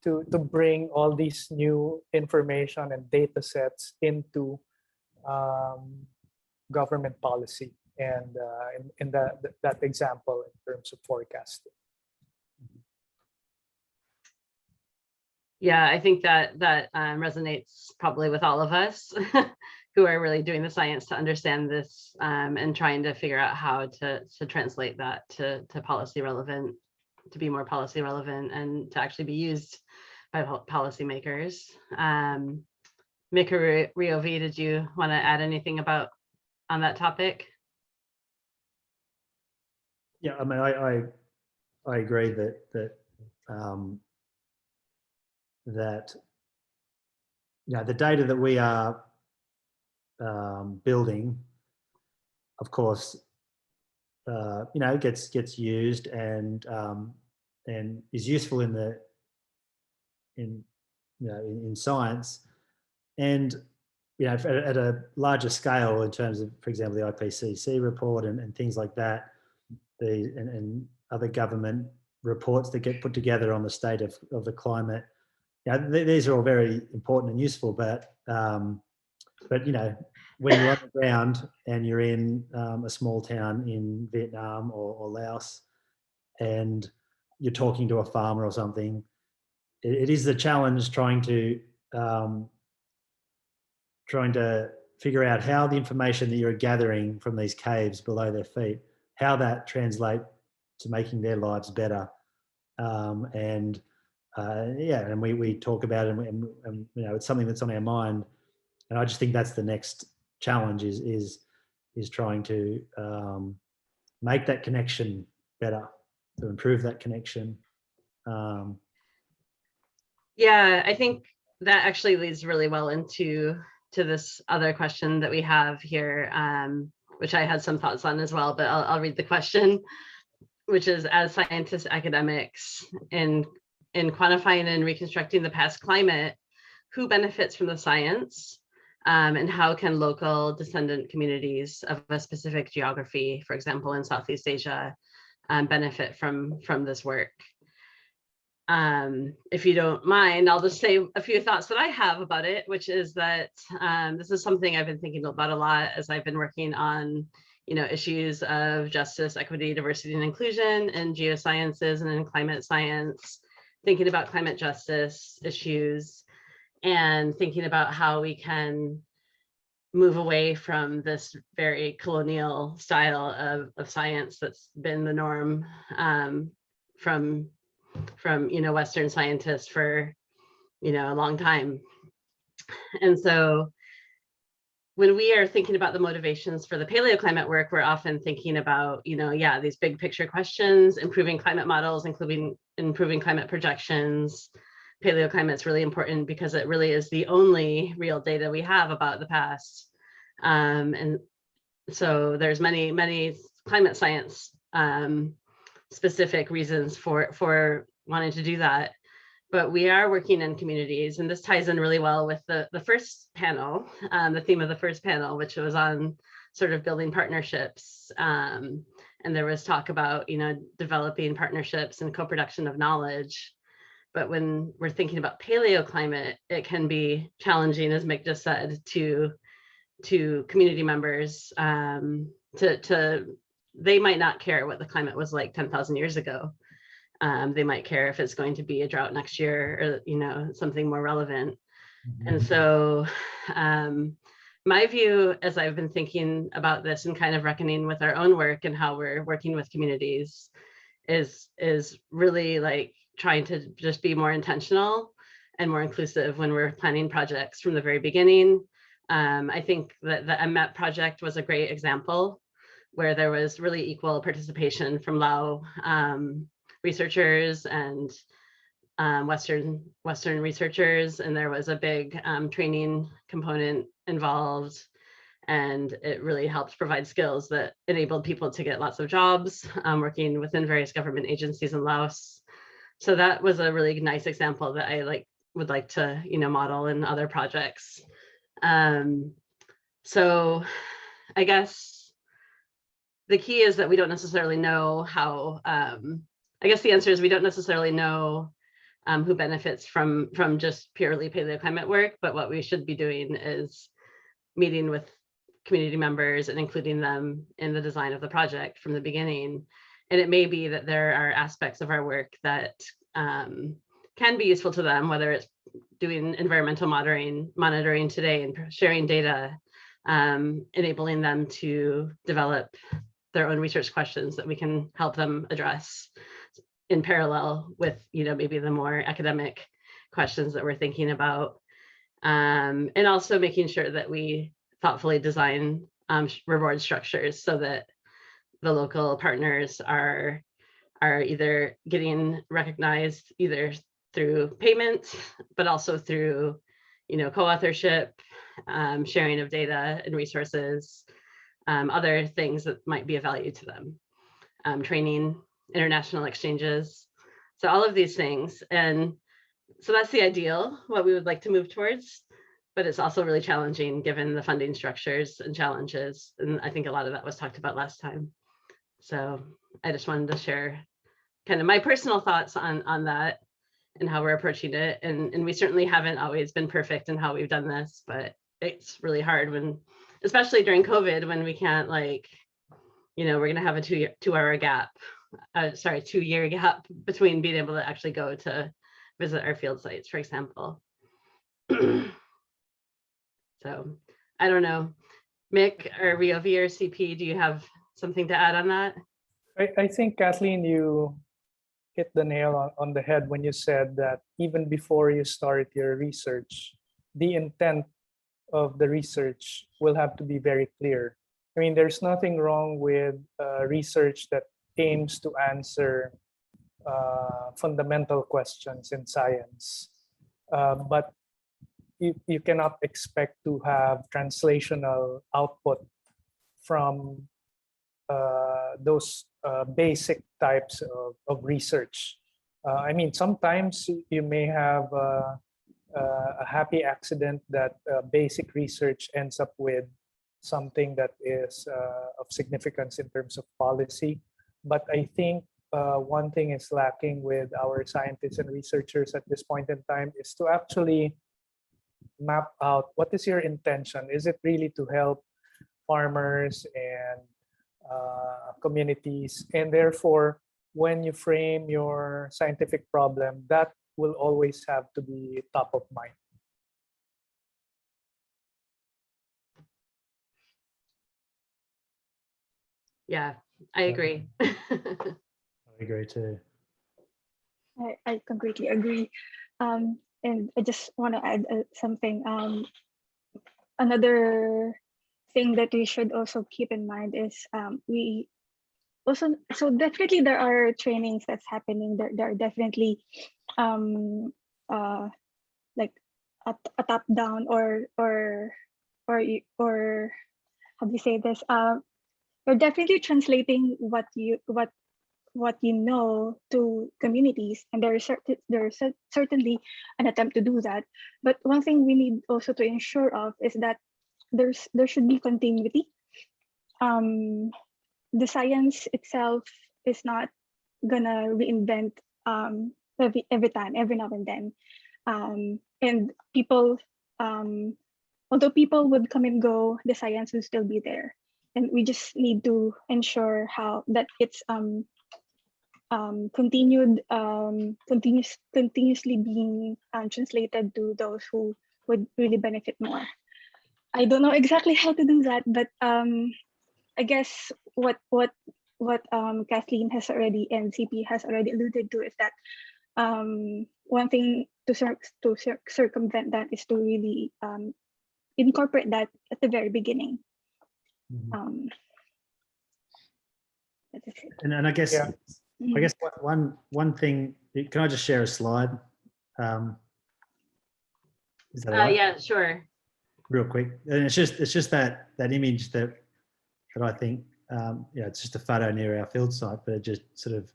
to bring all these new information and data sets into government policy, and in that example in terms of forecasting. Yeah, I think that resonates probably with all of us who are really doing the science to understand this and trying to figure out how to translate that to policy relevant, to be more policy relevant and to actually be used by policymakers. Mika Riovi, did you want to add anything on that topic? Yeah, I mean, I agree that you know, the data that we are building, of course, you know, gets used and is useful in science, and you know, at a larger scale in terms of, for example, the IPCC report and things like that, and other government reports that get put together on the state of the climate. You know, these are all very important and useful, but you know, when you're on the ground and you're in a small town in Vietnam or Laos, and you're talking to a farmer or something, it is the challenge trying to figure out how the information that you're gathering from these caves below their feet, how that translates to making their lives better. Yeah, and we talk about it, and you know, it's something that's on our mind. And I just think that's the next challenge is trying to make that connection better, to improve that connection. Yeah, I think that actually leads really well into this other question that we have here, which I had some thoughts on as well, but I'll read the question, which is, as scientists, academics, in quantifying and reconstructing the past climate, who benefits from the science, and how can local descendant communities of a specific geography, for example, in Southeast Asia, benefit from this work? If you don't mind, I'll just say a few thoughts that I have about it, which is that this is something I've been thinking about a lot as I've been working on issues of justice, equity, diversity, and inclusion in geosciences and in climate science, thinking about climate justice issues, and thinking about how we can move away from this very colonial style of science that's been the norm from Western scientists for a long time. And so when we are thinking about the motivations for the paleoclimate work, we're often thinking about, these big picture questions, improving climate models, including improving climate projections. Paleoclimate is really important because it really is the only real data we have about the past. And so there's many climate science specific reasons for wanting to do that. But we are working in communities, and this ties in really well with the first panel, the theme of the first panel, which was on sort of building partnerships. And there was talk about, developing partnerships and co-production of knowledge. But when we're thinking about paleoclimate, it can be challenging, as Mick just said, to community members. They might not care what the climate was like 10,000 years ago. They might care if it's going to be a drought next year or, something more relevant. And so my view, as I've been thinking about this and kind of reckoning with our own work and how we're working with communities, is really like trying to just be more intentional and more inclusive when we're planning projects from the very beginning. I think that the MEP project was a great example where there was really equal participation from Lao researchers and Western researchers, and there was a big training component involved, and it really helped provide skills that enabled people to get lots of jobs working within various government agencies in Laos. So that was a really nice example that I would like to model in other projects. So I guess the key is that we don't necessarily know how, I guess the answer is we don't necessarily know who benefits from just purely paleoclimate work, but what we should be doing is meeting with community members and including them in the design of the project from the beginning. And it may be that there are aspects of our work that can be useful to them, whether it's doing environmental monitoring today and sharing data, enabling them to develop their own research questions that we can help them address in parallel with, maybe the more academic questions that we're thinking about. And also making sure that we thoughtfully design reward structures so that the local partners are either getting recognized either through payment, but also through, co-authorship, sharing of data and resources, other things that might be of value to them, training, international exchanges. So all of these things. And so that's the ideal, what we would like to move towards, but it's also really challenging given the funding structures and challenges. And I think a lot of that was talked about last time. So I just wanted to share kind of my personal thoughts on that and how we're approaching it. And we certainly haven't always been perfect in how we've done this, but it's really hard when, especially during COVID, when we can't we're gonna have a 2-year gap between being able to actually go to visit our field sites, for example. So I don't know, Mick or Ryovi or CP, do you have something to add on that? I think, Kathleen, you hit the nail on the head when you said that even before you start your research, the intent of the research will have to be very clear. I mean, there's nothing wrong with research that aims to answer fundamental questions in science, but you cannot expect to have translational output from those basic types of research. I mean, sometimes you may have a happy accident that basic research ends up with something that is of significance in terms of policy. But I think one thing is lacking with our scientists and researchers at this point in time is to actually map out what is your intention. Is it really to help farmers and communities, and therefore, when you frame your scientific problem, that will always have to be top of mind. Yeah, I agree. I agree too. I completely agree. And I just want to add something. Another thing that we should also keep in mind is we also, so definitely there are trainings that's happening. There are definitely like a top down or how do you say this? You're definitely translating what you know to communities, and there is certainly an attempt to do that. But one thing we need also to ensure of is that there should be continuity. The science itself is not gonna reinvent every time, every now and then, and people, although people would come and go, the science will still be there, and we just need to ensure how that it's continuously being translated to those who would really benefit more. I don't know exactly how to do that, but I guess what Kathleen has already and CP has already alluded to is that one thing to circumvent that is to really incorporate that at the very beginning. Mm-hmm. That is it. And I guess, Yeah. I guess one thing, can I just share a slide? Is that all right? Yeah, sure. Real quick. And it's just that image that I think, it's just a photo near our field site, but it just sort of,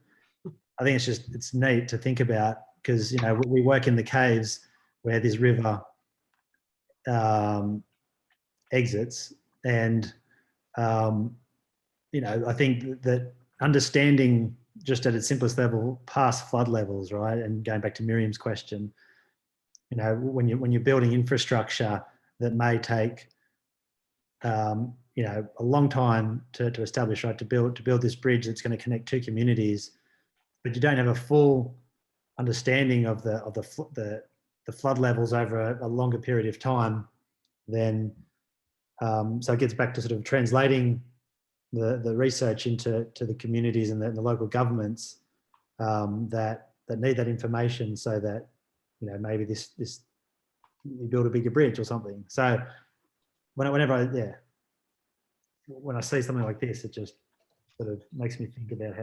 I think it's neat to think about because, we work in the caves where this river exits and, I think that understanding just at its simplest level, past flood levels, right? And going back to Miriam's question, when you're building infrastructure that may take, a long time to establish, right? To build this bridge that's going to connect two communities, but you don't have a full understanding of the flood levels over a longer period of time, then so it gets back to sort of translating the research into the communities and the local governments that need that information so that maybe this you build a bigger bridge or something. So whenever when I see something like this, it just sort of makes me think about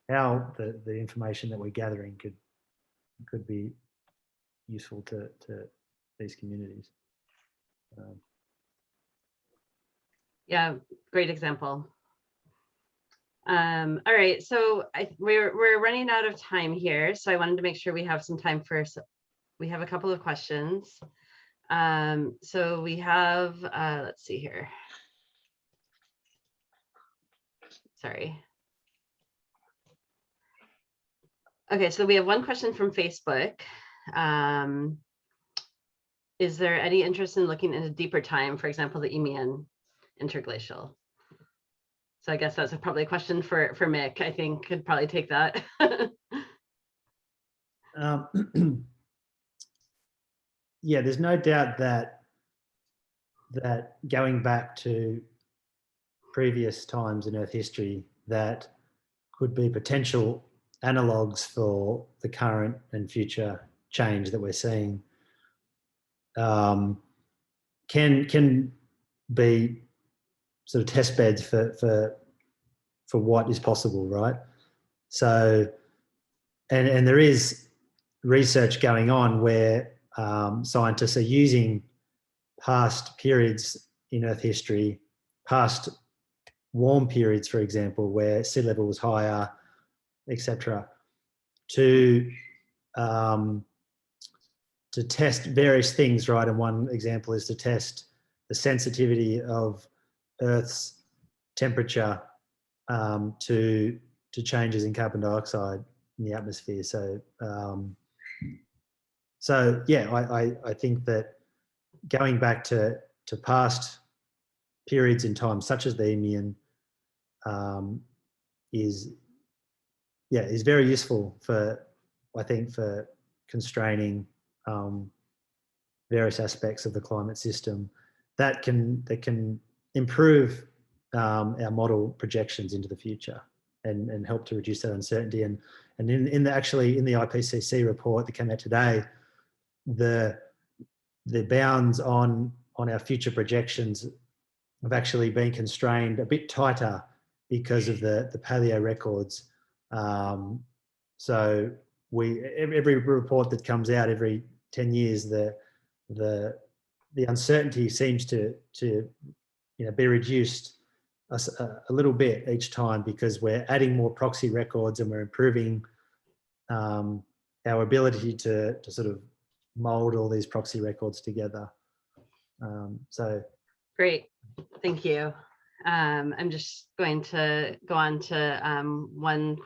how the information that we're gathering could be useful to these communities. Yeah, great example. All right, so we're running out of time here, so I wanted to make sure we have some time for. We have a couple of questions. So we have, let's see here. Sorry. Okay, so we have one question from Facebook. Is there any interest in looking into deeper time, for example, the Eemian interglacial? So I guess that's probably a question for Mick. I think could probably take that. Yeah, there's no doubt that going back to previous times in Earth history, that could be potential analogues for the current and future change that we're seeing. Can be sort of test beds for what is possible, right? So, and there is research going on where scientists are using past periods in Earth history, past warm periods, for example, where sea level was higher, etc., to test various things, right? And one example is to test the sensitivity of Earth's temperature to changes in carbon dioxide in the atmosphere. So, I think that going back to past periods in time, such as the Eemian, is very useful for, I think, for constraining various aspects of the climate system that can improve our model projections into the future and help to reduce that uncertainty. And in the IPCC report that came out today, the bounds on our future projections have actually been constrained a bit tighter because of the paleo records. So every report that comes out every 10 years, the uncertainty seems to be reduced a little bit each time, because we're adding more proxy records and we're improving our ability to sort of mold all these proxy records together. So great, thank you. I'm just going to go on to one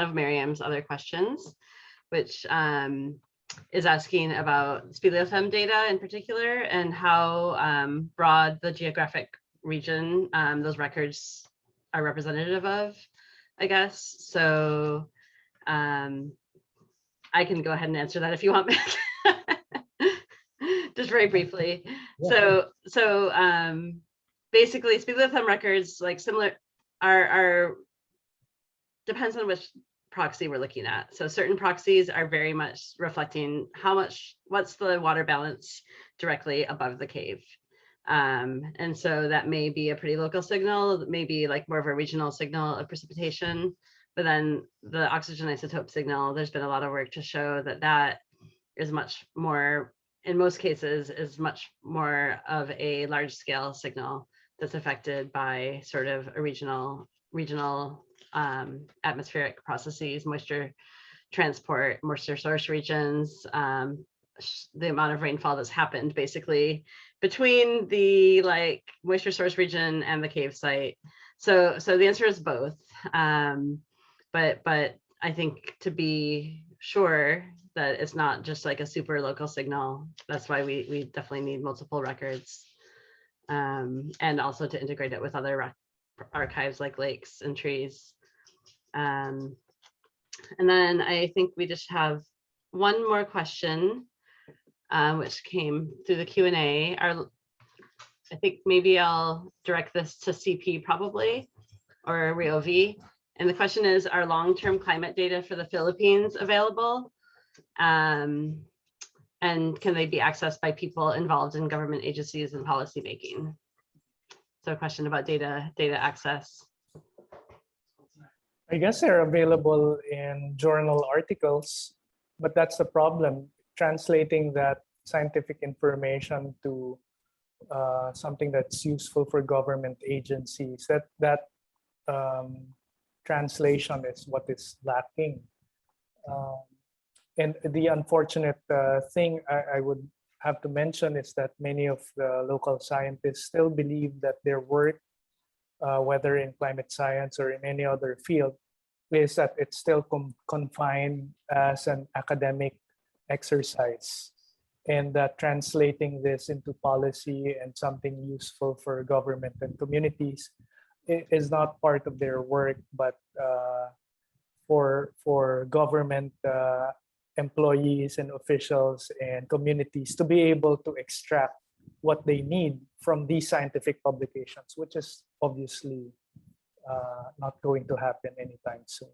of Miriam's other questions, which is asking about speleothem data in particular, and how broad the geographic region those records are representative of, I guess. So I can go ahead and answer that if you want me. Just very briefly. Yeah. So basically speleothem records, like similar, are depends on which proxy we're looking at. So certain proxies are very much reflecting what's the water balance directly above the cave. And so that may be a pretty local signal, maybe like more of a regional signal of precipitation. But then the oxygen isotope signal, there's been a lot of work to show that is much more, in most cases, is much more of a large scale signal that's affected by sort of a regional atmospheric processes, moisture transport, moisture source regions, the amount of rainfall that's happened basically between the moisture source region and the cave site. So the answer is both. But I think to be sure that it's not just like a super local signal, that's why we definitely need multiple records, and also to integrate it with other archives like lakes and trees. And then I think we just have one more question, which came through the Q&A. I think maybe I'll direct this to CP probably, or Ryovi. And the question is, are long-term climate data for the Philippines available? And can they be accessed by people involved in government agencies and policymaking? So a question about data access. I guess they're available in journal articles, but that's the problem, translating that scientific information to something that's useful for government agencies. That translation is what is lacking. And the unfortunate thing I would have to mention is that many of the local scientists still believe that their work, whether in climate science or in any other field, is that it's still confined as an academic exercise, and that translating this into policy and something useful for government and communities is not part of their work, but for government employees and officials and communities to be able to extract what they need from these scientific publications, which is obviously not going to happen anytime soon.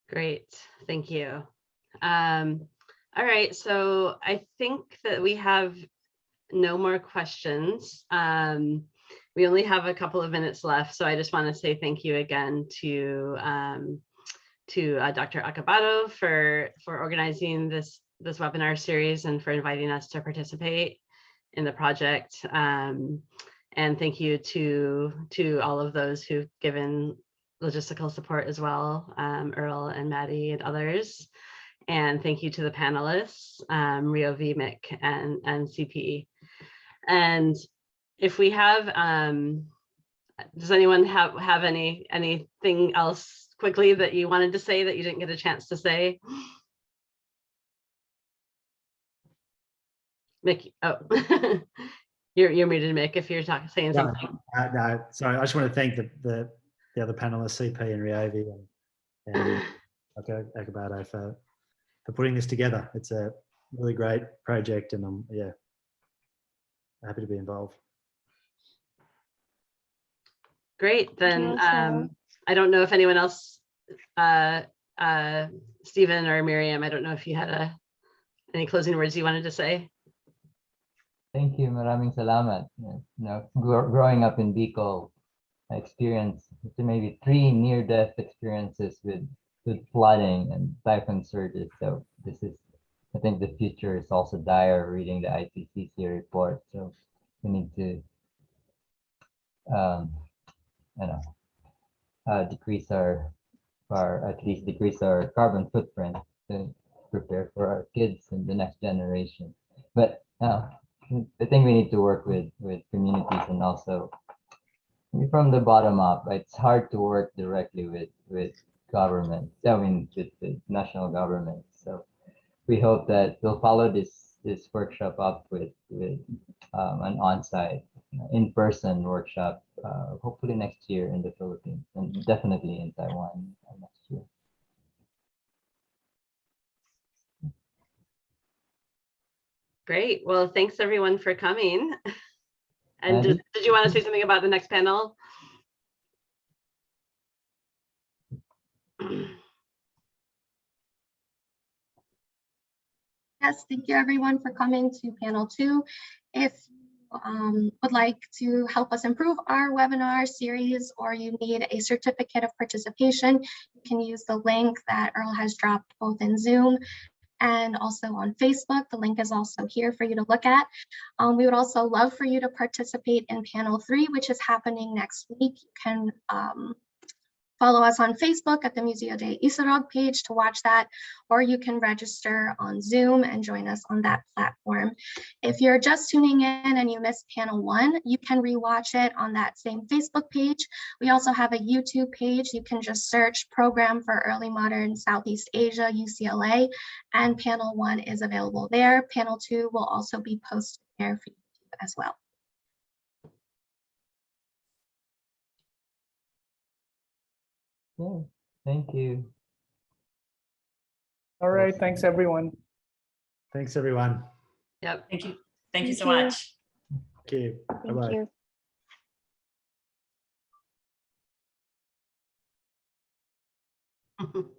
Great, thank you. All right, so I think that we have no more questions. We only have a couple of minutes left, so I just want to say thank you again to Dr. Acabado for organizing this webinar series and for inviting us to participate in the project. And thank you to all of those who've given logistical support as well, Earl and Maddie and others. And thank you to the panelists, Ryovi, Mick, and CP. And if we have, does anyone have anything else quickly that you wanted to say that you didn't get a chance to say? Mick, oh, You're muted, Mick, if you're saying No, something. no, sorry. I just want to thank the other panelists, CP and Riovi and Akabado for putting this together. It's a really great project, and I'm happy to be involved. Great. Thank you Then also. I don't know if anyone else, Stephen or Miriam, I don't know if you had any closing words you wanted to say. Thank you. Maraming salamat. You know, growing up in Bicol, I experienced maybe 3 near-death experiences with flooding and typhoon surges. So this is, I think the future is also dire reading the IPCC report. So we need to, decrease at least decrease our carbon footprint to prepare for our kids and the next generation. But I think we need to work with communities and also from the bottom up. It's hard to work directly with government. I mean, with the national government. So we hope that we'll follow this workshop up with an on-site, in-person workshop, hopefully next year in the Philippines and definitely in Taiwan next year. Great. Well, thanks everyone for coming. And Andy? did you want to say something about the next panel? Yes, thank you everyone for coming to panel 2. If you would like to help us improve our webinar series or you need a certificate of participation, you can use the link that Earl has dropped both in Zoom and also on Facebook. The link is also here for you to look at. We would also love for you to participate in panel 3, which is happening next week. You can follow us on Facebook at the Museo de Isarog page to watch that, or you can register on Zoom and join us on that platform. If you're just tuning in and you missed panel 1, you can rewatch it on that same Facebook page. We also have a YouTube page. You can just search Program for Early Modern Southeast Asia, UCLA, and panel 1 is available there. Panel 2 will also be posted there for you as well. Yeah, thank you. All right, thanks everyone. Thanks, everyone. Yep. Thank you. Thank you so Thank you. much. Thank you. Thank Bye-bye. you.